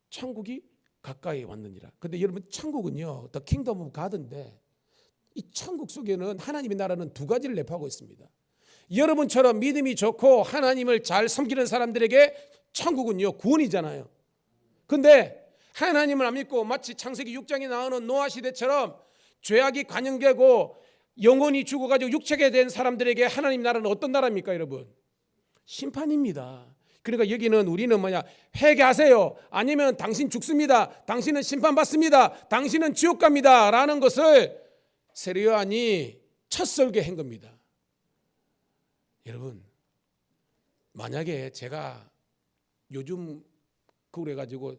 천국이 가까이 왔느니라. 근데 여러분 천국은요, 더 킹덤 오브 가드인데 이 천국 속에는 하나님의 나라는 두 가지를 내포하고 있습니다. 여러분처럼 믿음이 좋고 하나님을 잘 섬기는 사람들에게 천국은요 구원이잖아요. 근데 하나님을 안 믿고 마치 창세기 6장에 나오는 노아 시대처럼 죄악이 관영되고 영혼이 죽어가지고 육체가 된 사람들에게 하나님 나라는 어떤 나라입니까, 여러분? 심판입니다. 그러니까 여기는 우리는 뭐냐? 회개하세요. 아니면 당신 죽습니다. 당신은 심판받습니다. 당신은 지옥 갑니다. 라는 것을 세례 요한이 첫 설교한 겁니다. 여러분, 만약에 제가 요즘 그래가지고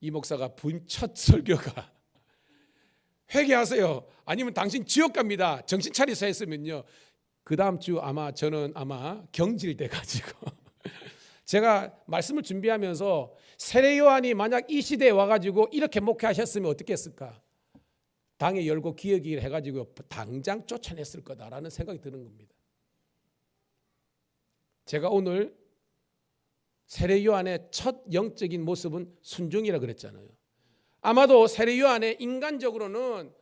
이 목사가 부임 첫 설교가 회개하세요. 아니면 당신 지옥 갑니다. 정신 차리서 했으면요. 그 다음 주 저는 경질돼 가지고 제가 말씀을 준비하면서 세례 요한이 만약 이 시대에 와가지고 이렇게 목회하셨으면 어떻게 했을까? 당에 열고 기어기를 해가지고 당장 쫓아냈을 거다라는 생각이 드는 겁니다. 제가 오늘 세례 요한의 첫 영적인 모습은 순종이라 그랬잖아요. 아마도 세례 요한의 인간적으로는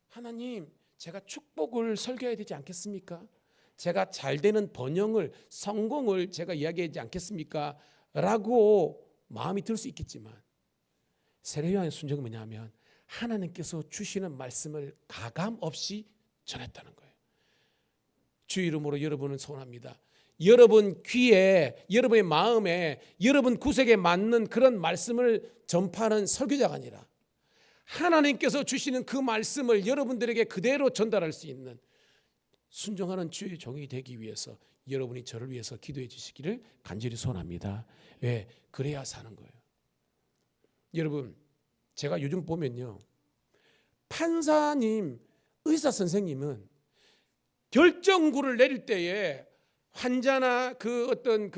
하나님, 제가 축복을 설교해야 되지 않겠습니까? 제가 잘 되는 번영을, 성공을 제가 이야기하지 않겠습니까? 라고 마음이 들 수 있겠지만 세례 요한의 순종은 뭐냐면 하나님께서 주시는 말씀을 가감 없이 전했다는 거예요. 주 이름으로 여러분은 소원합니다. 여러분 귀에, 여러분의 마음에, 여러분 구색에 맞는 그런 말씀을 전파하는 설교자가 아니라 하나님께서 주시는 그 말씀을 여러분들에게 그대로 전달할 수 있는 순종하는 주의 종이 되기 위해서 여러분이 저를 위해서 기도해 주시기를 간절히 소원합니다. 왜? 그래야 사는 거예요. 여러분, 제가 요즘 보면요, 판사님, 의사 선생님은 결정구를 내릴 때에 환자나 그 어떤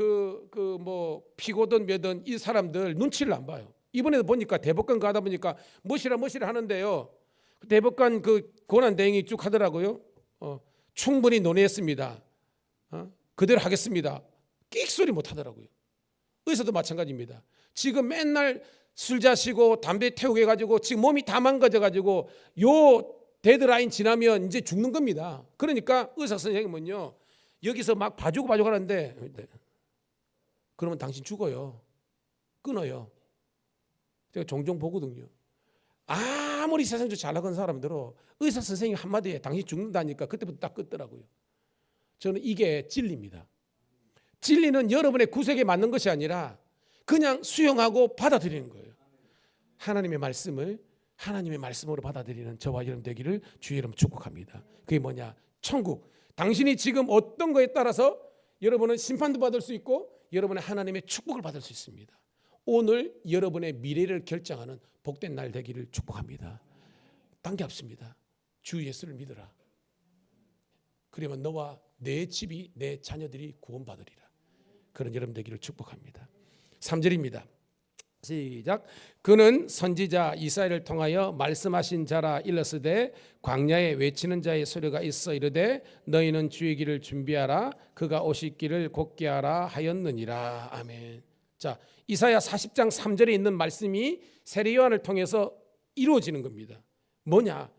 뭐 피고든 뭐든 이 사람들 눈치를 안 봐요. 이번에도 보니까 대법관 가다 보니까 뭐시라 하는데요. 대법관 그 권한 대행이 쭉 하더라고요. 충분히 논의했습니다. 그대로 하겠습니다. 끽소리 못 하더라고요. 의사도 마찬가지입니다. 지금 맨날 술 자시고 담배 태우게 해가지고 지금 몸이 다 망가져가지고 요 데드라인 지나면 이제 죽는 겁니다. 그러니까 의사 선생님은요, 여기서 막 봐주고 하는데 그러면 당신 죽어요. 끊어요. 제가 종종 보거든요. 아무리 세상에서 잘 나간 사람들은 의사 선생님 한마디에 당신 죽는다니까 그때부터 딱 끊더라고요. 저는 이게 진리입니다. 진리는 여러분의 구색에 맞는 것이 아니라 그냥 수용하고 받아들이는 거예요. 하나님의 말씀으로 받아들이는 저와 여러분 되기를 주의 이름 축복합니다. 그게 뭐냐? 천국. 당신이 지금 어떤 거에 따라서 여러분은 심판도 받을 수 있고 여러분의 하나님의 축복을 받을 수 있습니다. 오늘 여러분의 미래를 결정하는 복된 날 되기를 축복합니다. 딴 게 없습니다. 주 예수를 믿어라. 그러면 너와 내 집이, 내 자녀들이 구원받으리라. 그런 여러분 되기를 축복합니다. 3절입니다. 시작. 그는 선지자 이사야를 통하여 말씀하신 자라 일렀으되 광야에 외치는 자의 소리가 있어 이르되 너희는 주의 길을 준비하라 그가 오실 길을 곧게 하라 하였느니라. 아멘. 자, 이사야 40장 3절에 있는 말씀이 세례 요한을 통해서 이루어지는 겁니다. 뭐냐?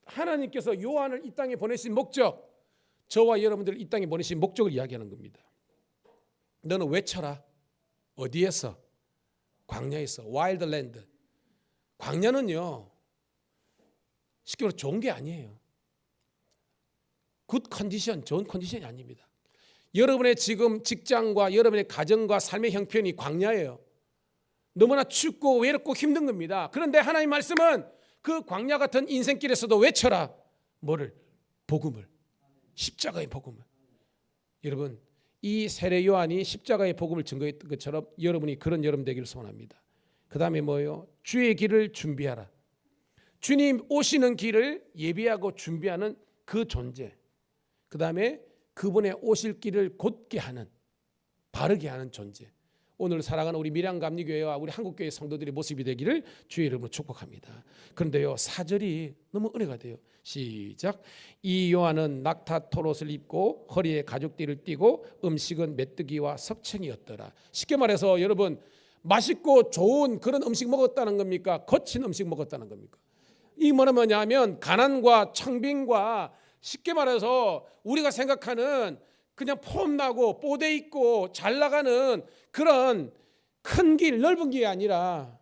하나님께서 요한을 이 땅에 보내신 목적, 저와 여러분들을 이 땅에 보내신 목적을 이야기하는 겁니다. 너는 외쳐라. 어디에서? 광야에서. 와일드랜드. 광야는요, 쉽게 말해서 좋은 게 아니에요. 굿 컨디션, 좋은 컨디션이 아닙니다. 여러분의 지금 직장과 여러분의 가정과 삶의 형편이 광야예요. 너무나 춥고 외롭고 힘든 겁니다. 그런데 하나님 말씀은 그 광야 같은 인생길에서도 외쳐라. 뭐를? 복음을. 십자가의 복음을. 여러분, 이 세례 요한이 십자가의 복음을 증거했던 것처럼 여러분이 그런 여러분 되기를 소원합니다. 그 다음에 뭐예요? 주의 길을 준비하라. 주님 오시는 길을 예비하고 준비하는 그 존재. 그 다음에 그분의 오실 길을 곧게 하는, 바르게 하는 존재. 오늘 살아가는 우리 밀양감리교회와 우리 한국교회 성도들의 모습이 되기를 주의 이름으로 축복합니다. 그런데요, 4절이 너무 은혜가 돼요. 시작. 이 요한은 낙타 토롯을 입고 허리에 가죽띠를 띠고 음식은 메뚜기와 석청이었더라. 쉽게 말해서 여러분, 맛있고 좋은 그런 음식 먹었다는 겁니까? 거친 음식 먹었다는 겁니까? 이 뭐냐면 가난과 청빈과 쉽게 말해서 우리가 생각하는 그냥 폼나고 뽀대 있고 잘 나가는 그런 큰 길, 넓은 길이 아니라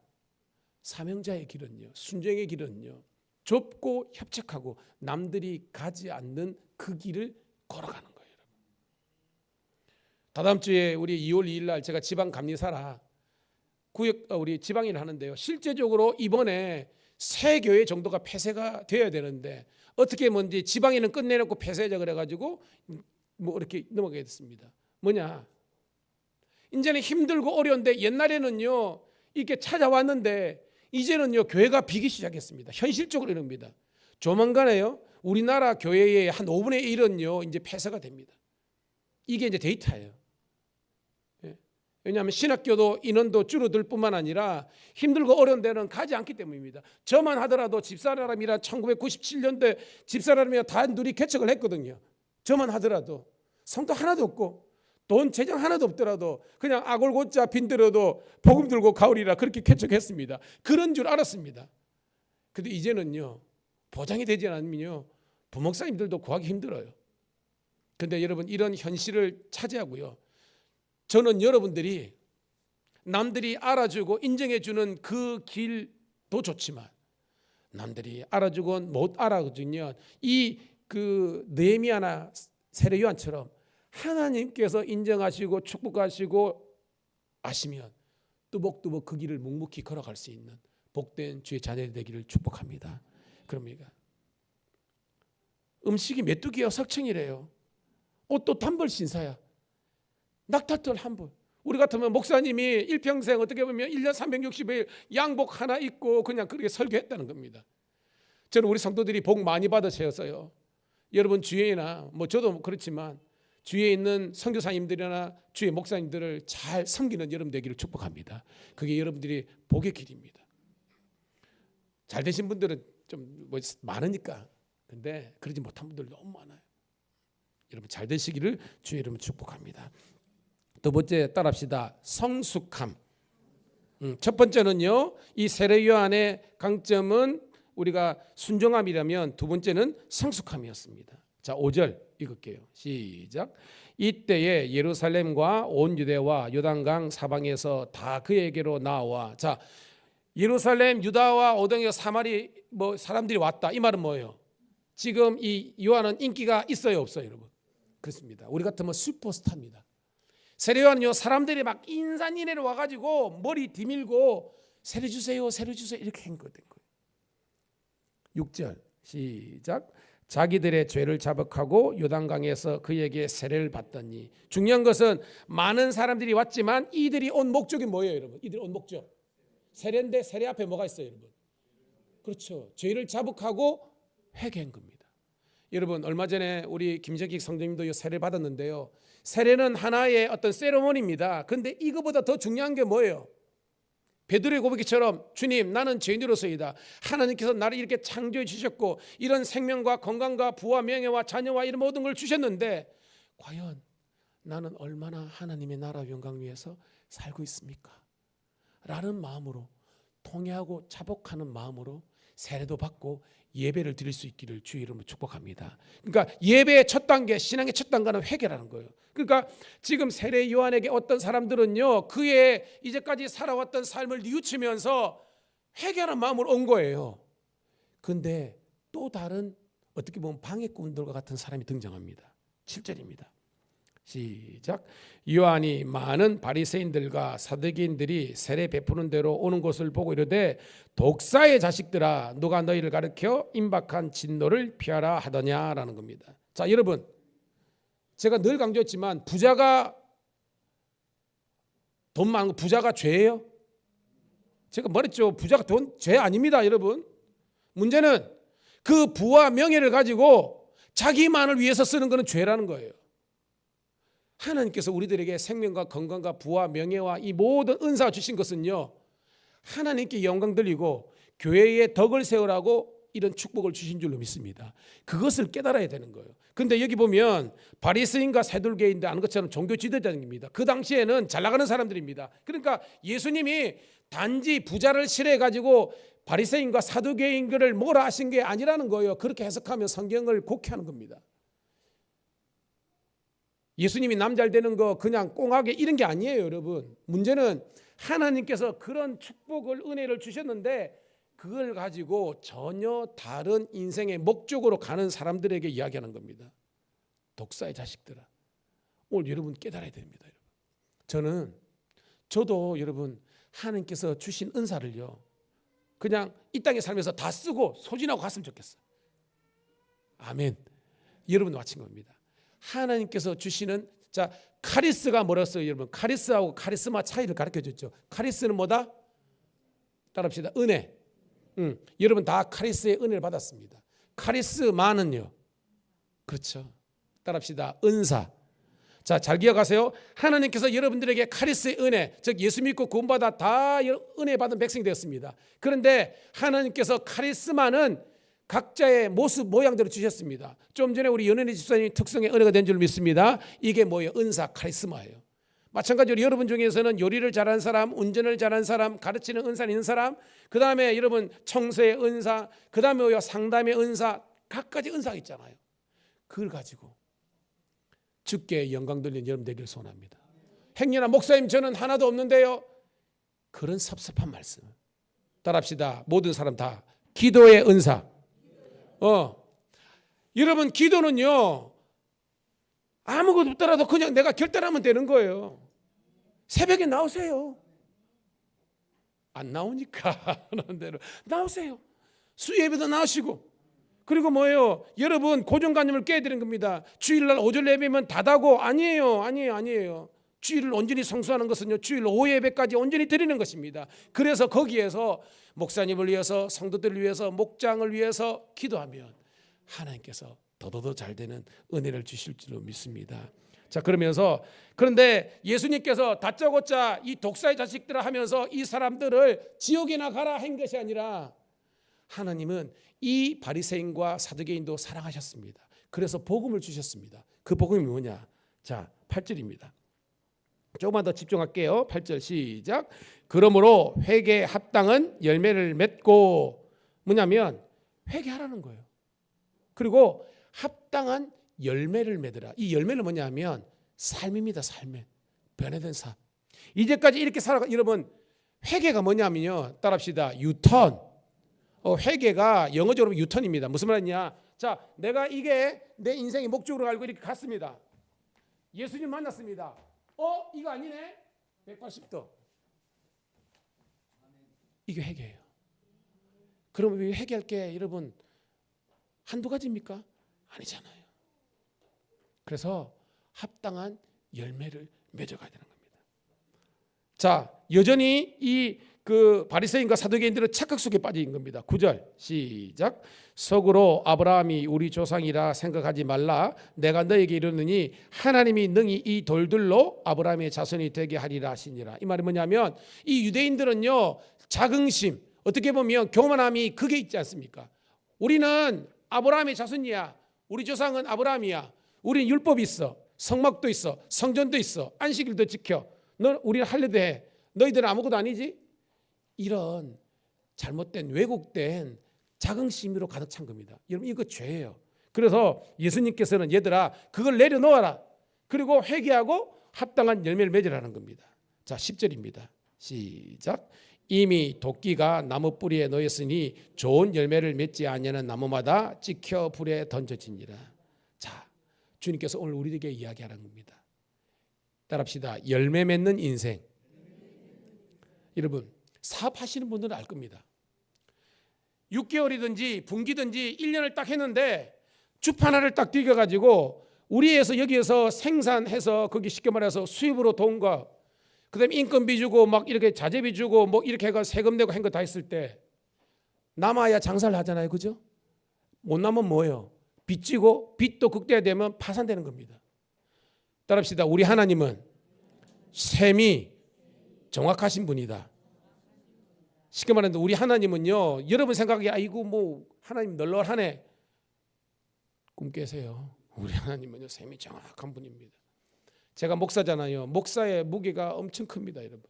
사명자의 길은요, 순종의 길은요, 좁고 협착하고 남들이 가지 않는 그 길을 걸어가는 거예요. 다다음 주에 우리 2월 2일 날 제가 지방 감리사라 구역 우리 지방일을 하는데요. 실제적으로 이번에 세 교회 정도가 폐쇄가 되어야 되는데 어떻게 뭔지 지방에는 끝내놓고 폐쇄자 그래가지고 뭐 이렇게 넘어가게 됐습니다. 뭐냐? 이제는 힘들고 어려운데 옛날에는요 이렇게 찾아왔는데 이제는요 교회가 비기 시작했습니다. 현실적으로 이럽니다. 조만간에요 우리나라 교회의 한 5분의 1은요 이제 폐쇄가 됩니다. 이게 이제 데이터예요. 왜냐하면 신학교도 인원도 줄어들 뿐만 아니라 힘들고 어려운 데는 가지 않기 때문입니다. 저만 하더라도 집사람이라 1997년도에 집사람이라 단둘이 개척을 했거든요. 저만 하더라도 성도 하나도 없고 돈 재정 하나도 없더라도 그냥 아골고짜 빈들어도 복음 들고 가오리라 그렇게 개척했습니다. 그런 줄 알았습니다. 근데 이제는요, 보장이 되지 않으면요, 부목사님들도 구하기 힘들어요. 근데 여러분, 이런 현실을 차지하고요, 저는 여러분들이 남들이 알아주고 인정해주는 그 길도 좋지만 남들이 알아주고 못 알아주면 이 그 느헤미야나 세례 요한처럼 하나님께서 인정하시고 축복하시고 아시면 뚜벅뚜벅 그 길을 묵묵히 걸어갈 수 있는 복된 주의 자녀들이 되기를 축복합니다. 그럽니까? 음식이 메뚜기야 석청이래요. 옷도 단벌 신사야. 낙타털 한 벌. 우리 같으면 목사님이 일평생 어떻게 보면 1년 360일 양복 하나 입고 그냥 그렇게 설교했다는 겁니다. 저는 우리 성도들이 복 많이 받으셔서요, 여러분 주위에나 뭐 저도 그렇지만 주위에 있는 선교사님들이나 주의 목사님들을 잘 섬기는 여러분 되기를 축복합니다. 그게 여러분들이 복의 길입니다. 잘 되신 분들은 좀 뭐 많으니까. 근데 그러지 못한 분들 너무 많아요. 여러분 잘 되시기를 주의 이름으로 축복합니다. 두 번째 따라합시다. 성숙함. 첫 번째는요, 이 세례 요한의 강점은 우리가 순종함이라면 두 번째는 성숙함이었습니다. 자, 5절 읽을게요. 시작. 이때에 예루살렘과 온 유대와 요단강 사방에서 다 그에게로 나와. 자, 예루살렘, 유다와 오동에 사마리 뭐 사람들이 왔다. 이 말은 뭐예요? 지금 이 요한은 인기가 있어요, 없어요, 여러분? 그렇습니다. 우리 같으면 슈퍼스타입니다. 세례 요한은요, 사람들이 막 인산인해로 와가지고 머리 디밀고 세례 주세요, 세례 주세요 이렇게 한 거예요. 6절 시작. 자기들의 죄를 자백하고 요단강에서 그에게 세례를 받더니. 중요한 것은 많은 사람들이 왔지만 이들이 온 목적이 뭐예요, 여러분? 이들이 온 목적 세례인데 세례 앞에 뭐가 있어요, 여러분? 그렇죠. 죄를 자백하고 회개한 겁니다. 여러분, 얼마 전에 우리 김정식 성도님도 세례를 받았는데요, 세례는 하나의 어떤 세레모니입니다. 근데 이거보다 더 중요한 게 뭐예요? 베드로의 고백처럼 주님, 나는 죄인으로서이다. 하나님께서 나를 이렇게 창조해 주셨고 이런 생명과 건강과 부와 명예와 자녀와 이런 모든 걸 주셨는데 과연 나는 얼마나 하나님의 나라 영광 위해서 살고 있습니까? 라는 마음으로, 통회하고 자복하는 마음으로 세례도 받고 예배를 드릴 수 있기를 주의 이름으로 축복합니다. 그러니까 예배의 첫 단계, 신앙의 첫 단계는 회개라는 거예요. 그러니까 지금 세례 요한에게 어떤 사람들은요, 그의 이제까지 살아왔던 삶을 뉘우치면서 회개하는 마음으로 온 거예요. 근데 또 다른 어떻게 보면 방해꾼들과 같은 사람이 등장합니다. 7절입니다. 시작. 요한이 많은 바리새인들과 사두개인들이 세례 베푸는 대로 오는 것을 보고 이르되 독사의 자식들아, 누가 너희를 가르쳐 임박한 진노를 피하라 하더냐라는 겁니다. 자, 여러분, 제가 늘 강조했지만 부자가 돈 많은 거 부자가 죄예요? 제가 말했죠. 부자가 죄 아닙니다, 여러분. 문제는 그 부와 명예를 가지고 자기만을 위해서 쓰는 것은 죄라는 거예요. 하나님께서 우리들에게 생명과 건강과 부와 명예와 이 모든 은사가 주신 것은요, 하나님께 영광 돌리고 교회에 덕을 세우라고 이런 축복을 주신 줄로 믿습니다. 그것을 깨달아야 되는 거예요. 근데 여기 보면 바리새인과 세둘개인데 아는 것처럼 종교 지도자입니다. 그 당시에는 잘 나가는 사람들입니다. 그러니까 예수님이 단지 부자를 싫어해 가지고 바리새인과 사두개인들을 뭐라 하신 게 아니라는 거예요. 그렇게 해석하면 성경을 곡해하는 겁니다. 예수님이 남 잘 되는 거 그냥 꽁하게 이런 게 아니에요, 여러분. 문제는 하나님께서 그런 축복을, 은혜를 주셨는데 그걸 가지고 전혀 다른 인생의 목적으로 가는 사람들에게 이야기하는 겁니다. 독사의 자식들아, 오늘 여러분 깨달아야 됩니다. 저도 여러분 하나님께서 주신 은사를요, 그냥 이 땅에 살면서 다 쓰고 소진하고 갔으면 좋겠어요. 아멘. 여러분 마친 겁니다. 하나님께서 주시는, 자, 카리스가 뭐랬어요, 여러분? 카리스하고 카리스마 차이를 가르쳐 줬죠. 카리스는 뭐다? 따라합시다. 은혜. 여러분 다 카리스의 은혜를 받았습니다. 카리스마는요, 그렇죠. 따라합시다. 은사. 자, 잘 기억하세요. 하나님께서 여러분들에게 카리스의 은혜, 즉 예수 믿고 구원받아 다 은혜 받은 백성이 되었습니다. 그런데 하나님께서 카리스마는 각자의 모습 모양대로 주셨습니다. 좀 전에 우리 연은혜 집사님이 특성의 은혜가 된 줄 믿습니다. 이게 뭐예요? 은사, 카리스마예요. 마찬가지로 여러분 중에서는 요리를 잘하는 사람, 운전을 잘하는 사람, 가르치는 은사 있는 사람, 그 다음에 여러분 청소의 은사, 그 다음에 상담의 은사, 각가지 은사가 있잖아요. 그걸 가지고 주께 영광 돌리는 여러분 되기를 소원합니다. 행여나 목사님 저는 하나도 없는데요. 그런 섭섭한 말씀 따라합시다. 모든 사람 다 기도의 은사. 여러분 기도는요 아무것도 없더라도 그냥 내가 결단하면 되는 거예요. 새벽에 나오세요. 안 나오니까 하는 대로 나오세요. 수예배도 나오시고, 그리고 뭐예요? 여러분 고정관념을 깨드리는 겁니다. 주일날 오전 예배면 다다고 아니에요. 주일을 온전히 성수하는 것은요 주일 오후 예배까지 온전히 드리는 것입니다. 그래서 거기에서 목사님을 위해서, 성도들을 위해서, 목장을 위해서 기도하면 하나님께서 더더더 잘 되는 은혜를 주실 줄로 믿습니다. 자, 그런데 예수님께서 다짜고짜 이 독사의 자식들을 하면서 이 사람들을 지옥에나 가라 한 것이 아니라 하나님은 이 바리새인과 사두개인도 사랑하셨습니다. 그래서 복음을 주셨습니다. 그 복음이 뭐냐? 자, 8절입니다. 조금만 더 집중할게요. 8절 시작. 그러므로 회개에 합당한 열매를 맺고, 뭐냐면 회개하라는 거예요. 그리고 합당한 열매를 맺으라. 이 열매는 뭐냐면 삶입니다. 삶에 변화된 삶. 이제까지 이렇게 살아가. 여러분 회개가 뭐냐면요, 따라합시다. 유턴. 회개가 영어적으로 유턴입니다. 무슨 말이냐? 자, 내가 이게 내 인생의 목적으로 알고 이렇게 갔습니다. 예수님 만났습니다. 이거 아니네. 180도. 이게 회개예요. 그러면 왜 회개할 게 여러분 한두 가지입니까? 아니잖아요. 그래서 합당한 열매를 맺어가야 되는 겁니다. 자, 여전히 이 바리새인과 사두개인들은 착각 속에 빠져 있는 겁니다. 9절 시작. 속으로 아브라함이 우리 조상이라 생각하지 말라. 내가 너에게 이르느니 하나님이 능히 이 돌들로 아브라함의 자손이 되게 하리라 하시니라. 이 말이 뭐냐면 이 유대인들은요 자긍심, 어떻게 보면 교만함이 그게 있지 않습니까? 우리는 아브라함의 자손이야. 우리 조상은 아브라함이야. 우리는 율법이 있어. 성막도 있어. 성전도 있어. 안식일도 지켜. 우리는 할례도 해. 너희들은 아무것도 아니지? 이런 잘못된 왜곡된 자긍심으로 가득 찬 겁니다. 여러분 이거 죄예요. 그래서 예수님께서는 얘들아 그걸 내려놓아라. 그리고 회개하고 합당한 열매를 맺으라는 겁니다. 자, 10절입니다. 시작. 이미 도끼가 나무 뿌리에 놓였으니 좋은 열매를 맺지 아니하는 나무마다 찍혀 불에 던져지니라. 자, 주님께서 오늘 우리에게 이야기하는 겁니다. 따라합시다. 열매 맺는 인생. 여러분 사업하시는 분들은 알 겁니다. 6개월이든지 분기든지 1년을 딱 했는데 주판화를 딱 뛰겨가지고 우리에서 여기에서 생산해서 거기 쉽게 말해서 수입으로 돈 거, 그다음에 인건비 주고 막 이렇게 자재비 주고 뭐 이렇게 해가 세금 내고 한 거 다 했을 때 남아야 장사를 하잖아요, 그죠? 못 남으면 뭐예요? 빚지고 빚도 극대화되면 파산되는 겁니다. 따라합시다. 우리 하나님은 셈이 정확하신 분이다. 쉽게 말하면 우리 하나님은요, 여러분 생각에 아이고 뭐 하나님 널널하네, 꿈 깨세요. 우리 하나님은요 셈이 정확한 분입니다. 제가 목사잖아요. 목사의 무게가 엄청 큽니다, 여러분.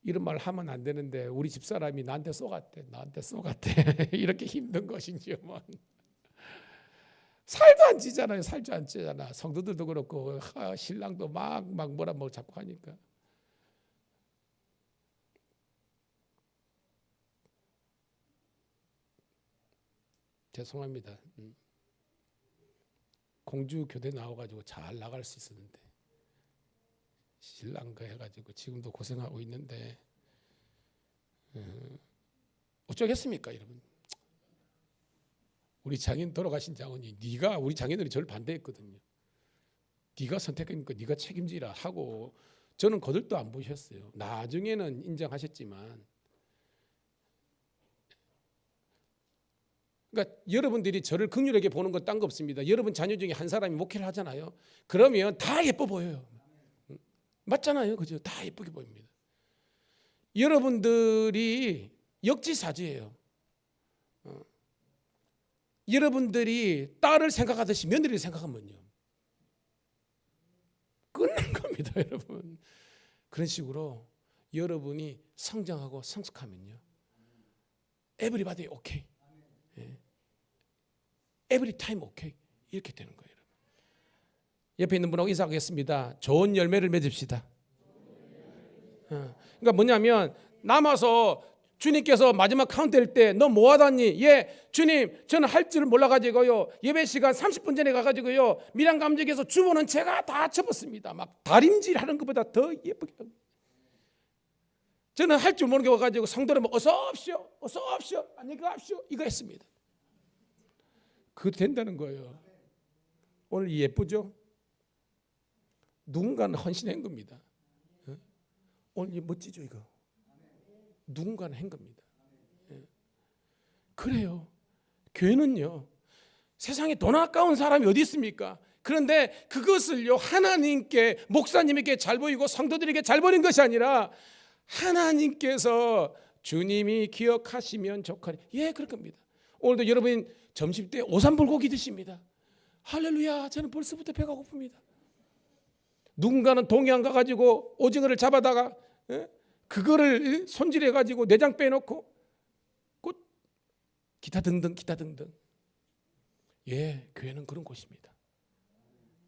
이런 말 하면 안 되는데 우리 집사람이 나한테 쏘갔대 이렇게 힘든 것인지요. 살도 안 찌잖아요. 살도 안 찌잖아. 성도들도 그렇고 신랑도 막 뭐라 뭐 자꾸 하니까. 죄송합니다. 공주 교대 나와가지고 잘 나갈 수 있었는데 신랑과 해가지고 지금도 고생하고 있는데 어쩌겠습니까, 여러분? 우리 장인 돌아가신 장원이 네가 우리 장인들이 저를 반대했거든요. 네가 선택하니까 네가 책임지라 하고 저는 거들도 안 보셨어요. 나중에는 인정하셨지만 그러니까 여러분들이 저를 긍휼하게 보는 건 딴 거 없습니다. 여러분 자녀 중에 한 사람이 목회를 하잖아요. 그러면 다 예뻐 보여요. 맞잖아요. 그죠? 다 예쁘게 보입니다. 여러분들이 역지사지예요. 여러분들이 딸을 생각하듯이 며느리를 생각하면요, 끝난 겁니다. 여러분. 그런 식으로 여러분이 성장하고 성숙하면요, everybody okay, every time okay, 이렇게 되는 거예요. 여러분. 옆에 있는 분하고 인사하겠습니다. 좋은 열매를 맺읍시다. 그러니까 뭐냐면, 남아서 주님께서 마지막 카운트 할 때 너 뭐 하다니? 예, 주님, 저는 할 줄 몰라가지고요, 예배 시간 30분 전에 가가지고요, 밀양 감정에서 주문은 제가 다 접었습니다. 막 다림질 하는 것보다 더 예쁘게 하고. 저는 할 줄 모르게 와가지고 성도를 뭐 어서 옵시오, 어서 옵시오, 안녕히 가십시오, 이거 했습니다. 그거 된다는 거예요. 오늘 예쁘죠? 누군가는 헌신한 겁니다. 오늘 이 멋지죠 이거? 누군가는 한 겁니다. 그래요. 교회는요, 세상에 돈 아까운 사람이 어디 있습니까? 그런데 그것을요, 하나님께, 목사님에게 잘 보이고 성도들에게 잘 보이는 것이 아니라 하나님께서 주님이 기억하시면 좋거니. 예, 그럴 겁니다. 오늘도 여러분 점심 때 오삼불고기 드십니다. 할렐루야. 저는 벌써부터 배가 고픕니다. 누군가는 동해안 가가지고 오징어를 잡아다가 그거를 손질해가지고 내장 빼놓고 곧 기타 등등. 예, 교회는 그런 곳입니다.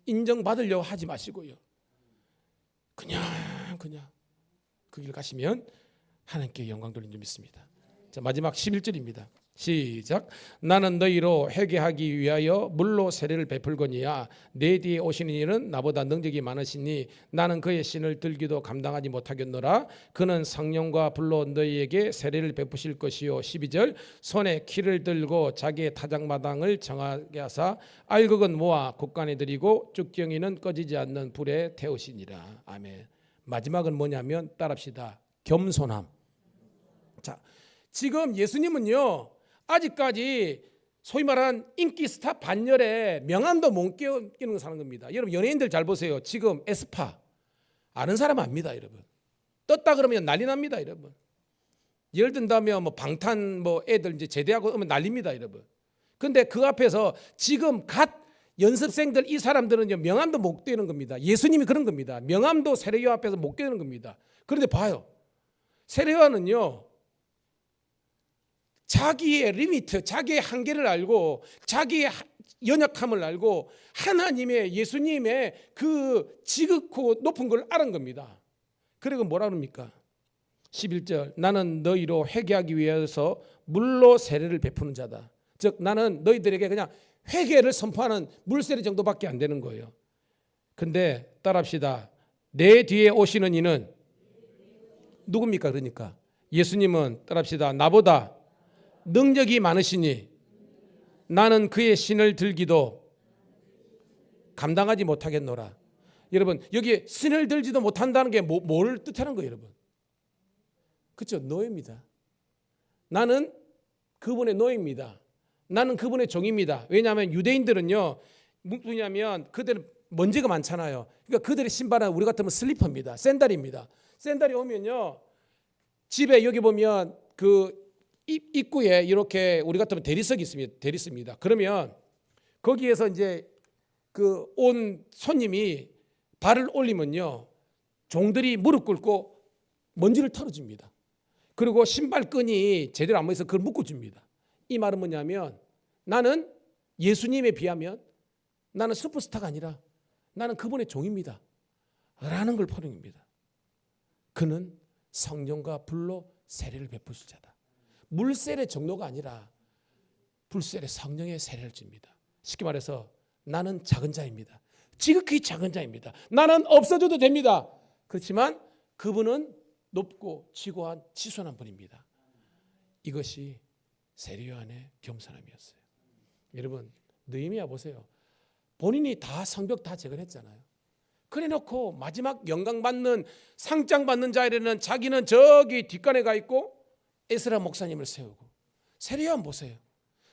인정받으려고 하지 마시고요, 그냥 그 길 가시면 하나님께 영광 돌리는 줄 믿습니다. 자, 마지막 11절입니다. 시작. 나는 너희로 회개하기 위하여 물로 세례를 베풀거니와 내 뒤에 오시는 이는 나보다 능력이 많으시니 나는 그의 신을 들기도 감당하지 못하겠노라. 그는 성령과 불로 너희에게 세례를 베푸실 것이요. 12절. 손에 키를 들고 자기의 타작마당을 정하게 하사 알곡은 모아 곳간에 들이고 쭉정이는 꺼지지 않는 불에 태우시니라. 아멘. 마지막은 뭐냐면, 따라합시다. 겸손함. 자, 지금 예수님은요, 아직까지 소위 말한 인기 스타 반열에 명함도 못 끼는 사는 겁니다. 여러분 연예인들 잘 보세요. 지금 에스파 아는 사람 압니다, 여러분. 떴다 그러면 난리 납니다, 여러분. 예를 든다면 뭐 방탄 뭐 애들 이제 제대하고 오면 난립니다, 여러분. 근데 그 앞에서 지금 갓 연습생들 이 사람들은요, 명함도 못 끼는 겁니다. 예수님이 그런 겁니다. 명함도 세례요한 앞에서 못 끼는 겁니다. 그런데 봐요, 세례요한은요, 자기의 리미트, 자기의 한계를 알고 자기의 연약함을 알고 하나님의, 예수님의 그 지극고 높은 걸 알은 겁니다. 그리고 뭐라 그럽니까? 11절. 나는 너희로 회개하기 위해서 물로 세례를 베푸는 자다. 즉 나는 너희들에게 그냥 회개를 선포하는 물세례 정도밖에 안 되는 거예요. 근데 따라합시다. 내 뒤에 오시는 이는 누굽니까? 그러니까 예수님은, 따라합시다, 나보다 능력이 많으시니 나는 그의 신을 들기도 감당하지 못하겠노라. 여러분 여기 신을 들지도 못한다는 게 뭘 뜻하는 거예요, 여러분? 그렇죠? 노예입니다. 나는 그분의 노예입니다. 나는 그분의 종입니다. 왜냐하면 유대인들은요, 뭐냐면 그들은 먼지가 많잖아요. 그러니까 그들의 신발은 우리 같으면 슬리퍼입니다. 샌들입니다. 샌들이 오면요, 집에 여기 보면 그 입구에 이렇게 우리 같으면 대리석이 있습니다. 대리석입니다. 그러면 거기에서 이제 그 온 손님이 발을 올리면요, 종들이 무릎 꿇고 먼지를 털어줍니다. 그리고 신발끈이 제대로 안 맞아서 그걸 묶어줍니다. 이 말은 뭐냐면, 나는 예수님에 비하면 나는 슈퍼스타가 아니라 나는 그분의 종입니다 라는 걸 포용합니다. 그는 성령과 불로 세례를 베푸실 자다. 물세례 정도가 아니라 불세례, 성령의 세례를 줍니다. 쉽게 말해서 나는 작은 자입니다. 지극히 작은 자입니다. 나는 없어져도 됩니다. 그렇지만 그분은 높고 지고한 지손한 분입니다. 이것이 세례요한의 겸손함이었어요. 여러분 느헤미야 보세요. 본인이 다 성벽 다 재건했잖아요. 그래놓고 마지막 영광 받는, 상장 받는 자리에는 자기는 저기 뒷간에 가 있고 에스라 목사님을 세우고. 세례요한 보세요.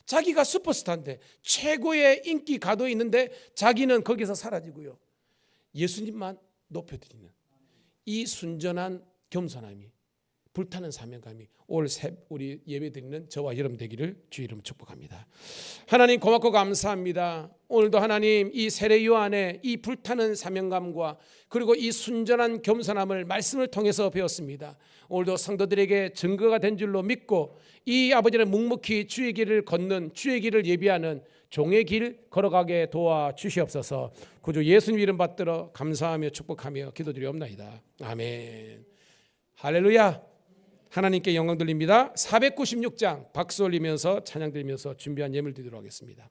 자기가 슈퍼스타인데 최고의 인기 가도에 있는데 자기는 거기서 사라지고요. 예수님만 높여드리는 이 순전한 겸손함이, 불타는 사명감이 우리 예배드리는 저와 여러분 되기를 주의 이름으로 축복합니다. 하나님 고맙고 감사합니다. 오늘도 하나님 이 세례요 안에 이 불타는 사명감과 그리고 이 순전한 겸손함을 말씀을 통해서 배웠습니다. 오늘도 성도들에게 증거가 된 줄로 믿고 이 아버지는 묵묵히 주의 길을 걷는, 주의 길을 예비하는 종의 길 걸어가게 도와주시옵소서. 구주 예수님 이름 받들어 감사하며 축복하며 기도드리옵나이다. 아멘. 할렐루야. 하나님께 영광 돌립니다. 496장 박수 올리면서 찬양 드리면서 준비한 예물 드리도록 하겠습니다.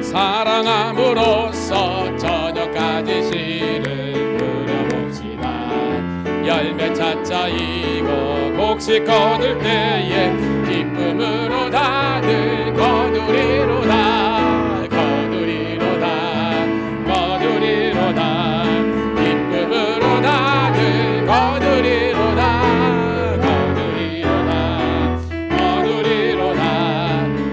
사랑함으로써 저녁까지 시를 부려봅시다. 열매 차차이고 곡식 거둘 때에 기쁨으로 다들 거두리로다. 기쁨으로 다들 거두리로다.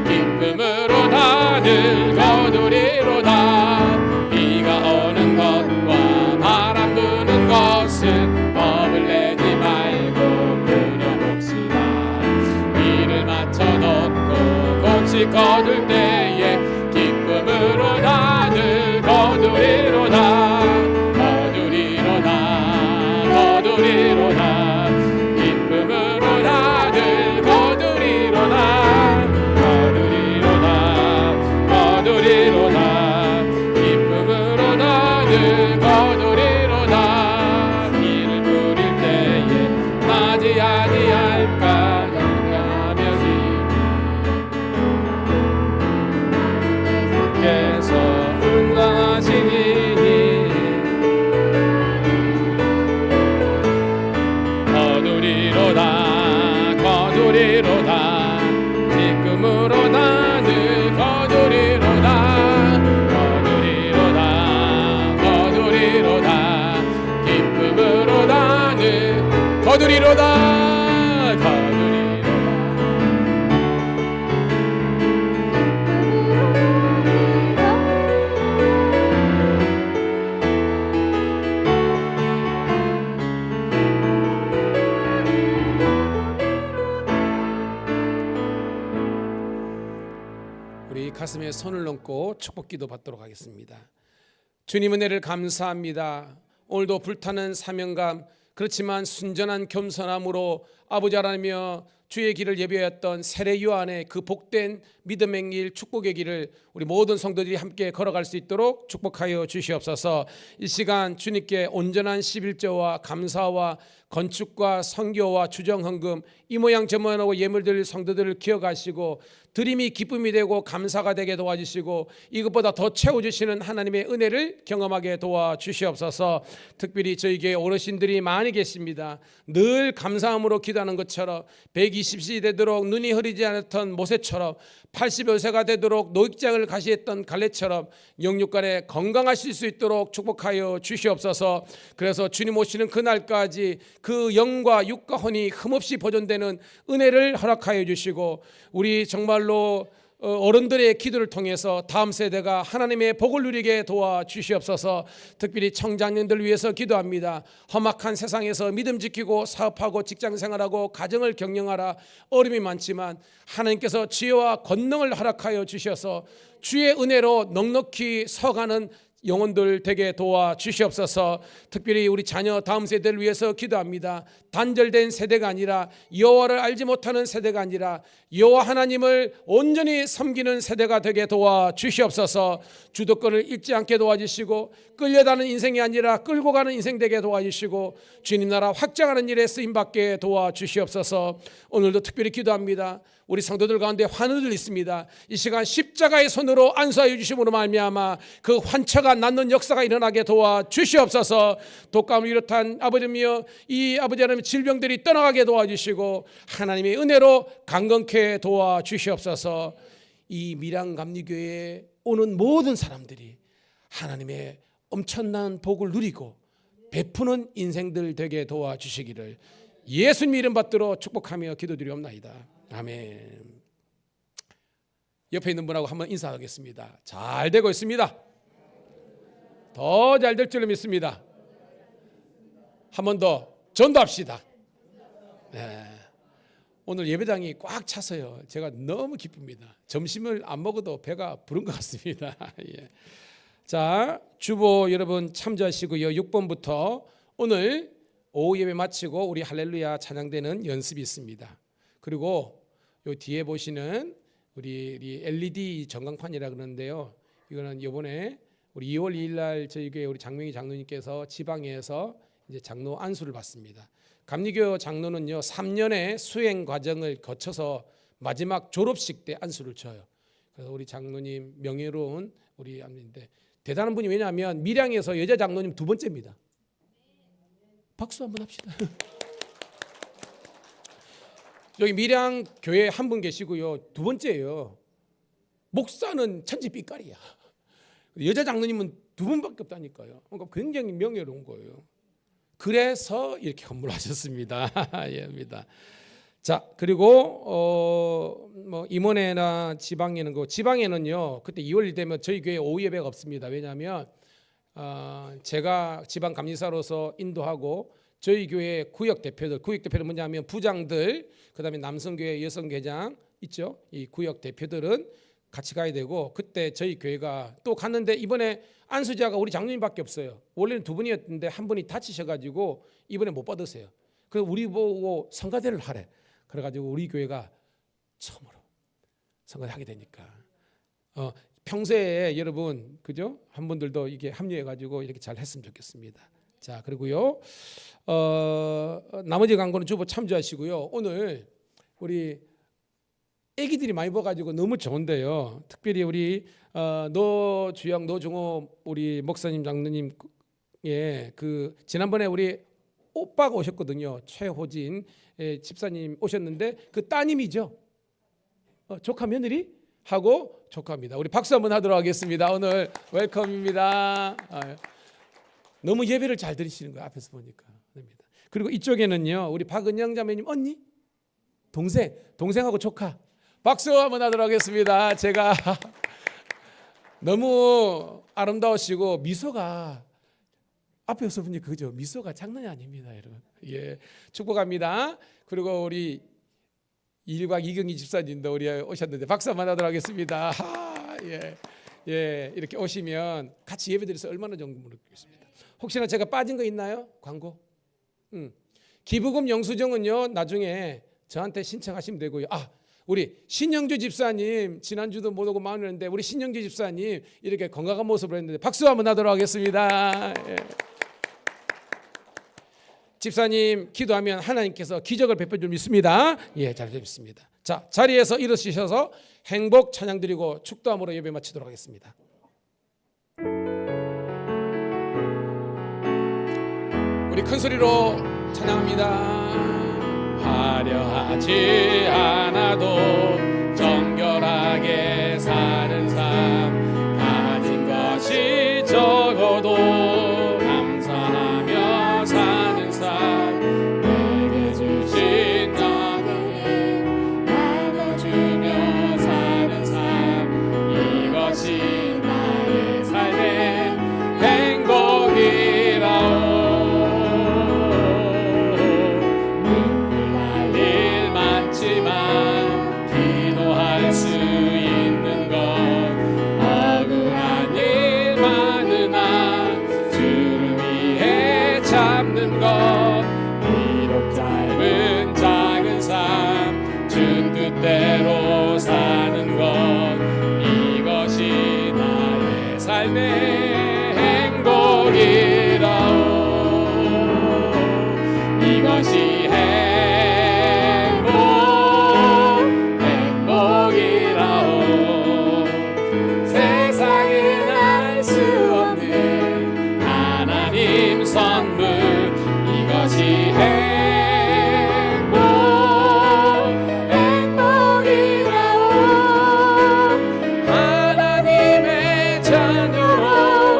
기쁨으로 다들 거두리로다. 비가 오는 것과 바람 부는 것은 겁을 내지 말고 부려봅시다. 일을 마쳐놓고 곡식 거둘 때에 기쁨으로 다들 거두리로다. 기쁨으로 다들 거두리로다. 기쁨으로 다들 거두리로다. 이를 부릴 때에 맞이 아니할까 하며지 주께서 응답하시니 거두리로다. 기쁨으로 다들 거두리로다. 기쁨으로 다들 거두리로다. 우리 가슴에 손을 얹고 축복기도 받도록 하겠습니다. 주님 은혜를 감사합니다. 오늘도 불타는 사명감, 그렇지만 순전한 겸손함으로 아버지 하나님이여 주의 길을 예배했던 세례요 안에 그 복된 믿음의 길, 축복의 길을 우리 모든 성도들이 함께 걸어갈 수 있도록 축복하여 주시옵소서. 이 시간 주님께 온전한 11조와 감사와 건축과 선교와 주정헌금 이 모양 저 모양하고 예물 드릴 성도들을 기억하시고 드림이 기쁨이 되고 감사가 되게 도와주시고 이것보다 더 채워주시는 하나님의 은혜를 경험하게 도와주시옵소서. 특별히 저희 교회 어르신들이 많이 계십니다. 늘 감사함으로 기도하는 것처럼 120세 되도록 눈이 흐리지 않았던 모세처럼 85세가 되도록 노익장을 가시했던 갈렙처럼 영육간에 건강하실 수 있도록 축복하여 주시옵소서. 그래서 주님 오시는 그날까지 그 영과 육과 혼이 흠없이 보존되는 은혜를 허락하여 주시고 우리 정말로 어른들의 기도를 통해서 다음 세대가 하나님의 복을 누리게 도와주시옵소서. 특별히 청장년들 위해서 기도합니다. 험악한 세상에서 믿음 지키고 사업하고 직장생활하고 가정을 경영하라 어려움이 많지만 하나님께서 지혜와 권능을 허락하여 주셔서 주의 은혜로 넉넉히 서가는 영혼들 되게 도와주시옵소서. 특별히 우리 자녀 다음 세대를 위해서 기도합니다. 단절된 세대가 아니라 여호와를 알지 못하는 세대가 아니라 여호와 하나님을 온전히 섬기는 세대가 되게 도와주시옵소서. 주도권을 잃지 않게 도와주시고 끌려다는 인생이 아니라 끌고 가는 인생 되게 도와주시고 주님 나라 확장하는 일에 쓰임받게 도와주시옵소서. 오늘도 특별히 기도합니다. 우리 성도들 가운데 환우들 있습니다. 이 시간 십자가의 손으로 안수하여 주심으로 말미암아 그 환처가 낫는 역사가 일어나게 도와주시옵소서. 독감을 비롯한 아버지며 이 아버지 하나님 질병들이 떠나가게 도와주시고 하나님의 은혜로 강건케 도와주시옵소서. 이 밀양감리교회에 오는 모든 사람들이 하나님의 엄청난 복을 누리고 베푸는 인생들 되게 도와주시기를 예수님 이름 받들어 축복하며 기도드리옵나이다. 아멘. 옆에 있는 분하고 한번 인사하겠습니다. 잘 되고 있습니다. 더 잘 될 줄로 믿습니다. 한 번 더 전도합시다. 네. 오늘 예배당이 꽉 차서요. 제가 너무 기쁩니다. 점심을 안 먹어도 배가 부른 것 같습니다. 예. 자, 주보 여러분 참조하시고요. 6번부터 오늘 오후 예배 마치고 우리 할렐루야 찬양되는 연습이 있습니다. 그리고 요 뒤에 보시는 우리 LED 전광판이라 그러는데요. 이거는 이번에 우리 2월 2일 날 저희 교회 우리 장명희 장로님께서 지방에서 이제 장로 안수를 받습니다. 감리교 장로는요 3년의 수행 과정을 거쳐서 마지막 졸업식 때 안수를 쳐요. 그래서 우리 장로님 명예로운 우리 안인데 대단한 분이 왜냐하면 밀양에서 여자 장로님 2번째입니다. 박수 한번 합시다. 여기 밀양 교회 한 분 계시고요 2번째예요. 목사는 천지빛깔이야. 여자 장로님은 2분밖에 없다니까요. 그러니까 굉장히 명예로운 거예요. 그래서 이렇게 건물을 하셨습니다. 예입니다. 자, 그리고 뭐 임원회나 지방에는 지방에는요. 그때 2월 되면 저희 교회 오후 예배가 없습니다. 왜냐하면 제가 지방 감리사로서 인도하고 저희 교회 구역 대표들은 뭐냐면 부장들, 그다음에 남성교회 여성회장 있죠. 이 구역 대표들은 같이 가야 되고 그때 저희 교회가 또 갔는데 이번에 안수자가 우리 장로님밖에 없어요. 원래는 2분이었는데 한 분이 다치셔가지고 이번에 못 받으세요. 그래서 우리 보고 성가대를 하래. 그래가지고 우리 교회가 처음으로 성가대 하게 되니까 평소에 여러분 그죠? 한 분들도 이게 합류해가지고 이렇게 잘 했으면 좋겠습니다. 자 그리고요 나머지 광고는 주보 참조하시고요. 오늘 우리 애기들이 많이 봐가지고 너무 좋은데요. 특별히 우리 노주영, 노중호 우리 목사님 장로님 그 지난번에 우리 오빠가 오셨거든요. 최호진 집사님 오셨는데 그 따님이죠. 조카 며느리 하고 조카입니다. 우리 박수 한번 하도록 하겠습니다. 오늘 웰컴입니다. 너무 예배를 잘 드리시는 거예요. 앞에서 보니까. 그리고 이쪽에는요. 우리 박은영 자매님 언니, 동생하고 조카. 박수 한번 하도록 하겠습니다. 제가 너무 아름다우시고 미소가 앞에서 보니 그죠? 미소가 장난이 아닙니다, 여러분. 예, 축복합니다. 그리고 우리 일박 이경희 집사님도 우리 오셨는데 박수 한번 하도록 하겠습니다. 예, 이렇게 오시면 같이 예배드려서 얼마나 정도 모르겠습니다. 혹시나 제가 빠진 거 있나요? 광고? 기부금 영수증은요 나중에 저한테 신청하시면 되고요. 우리 신영주 집사님 지난주도 못 오고 마음이었는데 우리 신영주 집사님 이렇게 건강한 모습을 했는데 박수 한번 하도록 하겠습니다. 예. 집사님 기도하면 하나님께서 기적을 베풀 줄 믿습니다. 예, 잘 믿습니다. 자, 자리에서 일어서셔서 행복 찬양 드리고 축도함으로 예배 마치도록 하겠습니다. 우리 큰 소리로 찬양합니다. 화려하지 않아도 정결하게 사는 삶, 가진 것이 적어도 감사하며 사는 삶, 내게 주신 작은 일 나눠주며 사는 삶, 이것이 나의 삶의 행복이라오. 기도할 수 있는 것, 억울한 일 많으나 주를 위해 참는 것, 비록 짧은 작은 삶, 주 뜻대로 사는 것, 이것이 나의 삶의 행복이라오. 이것이 선물, 이것이 행복이라오. 하나님의 자녀로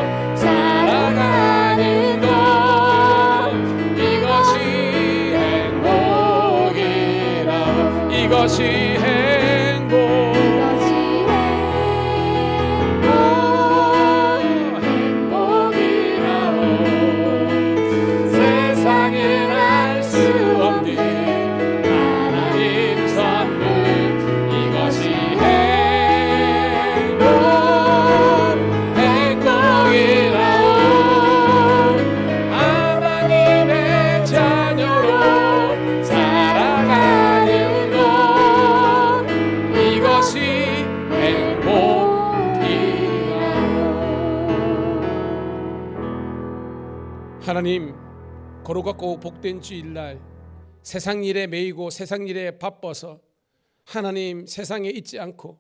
하나님, 거룩하고 복된 주일날 세상 일에 매이고 세상 일에 바빠서 하나님 세상에 있지 않고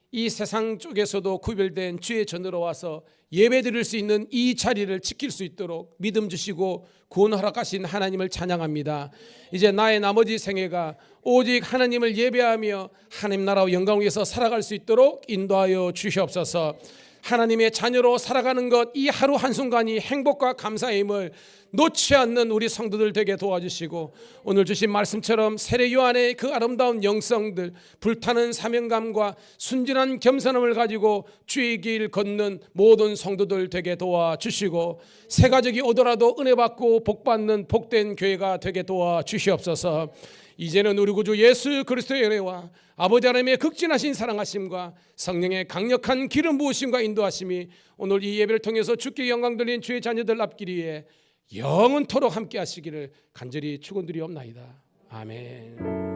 이 세상 쪽에서도 구별된 주의 전으로 와서 예배드릴 수 있는 이 자리를 지킬 수 있도록 믿음 주시고 구원 허락하신 하나님을 찬양합니다. 이제 나의 나머지 생애가 오직 하나님을 예배하며 하나님 나라와 영광 위에서 살아갈 수 있도록 인도하여 주시옵소서. 하나님의 자녀로 살아가는 것, 이 하루 한순간이 행복과 감사의 힘을 놓지 않는 우리 성도들 되게 도와주시고, 오늘 주신 말씀처럼 세례 요한의 그 아름다운 영성들, 불타는 사명감과 순진한 겸손함을 가지고 주의 길 걷는 모든 성도들 되게 도와주시고, 새 가족이 오더라도 은혜 받고 복 받는 복된 교회가 되게 도와주시옵소서. 이제는 우리 구주 예수 그리스도의 은혜와 아버지 하나님의 극진하신 사랑하심과 성령의 강력한 기름 부으심과 인도하심이 오늘 이 예배를 통해서 주께 영광 돌린 주의 자녀들 앞길이에 영원토록 함께 하시기를 간절히 축원드리옵나이다. 아멘.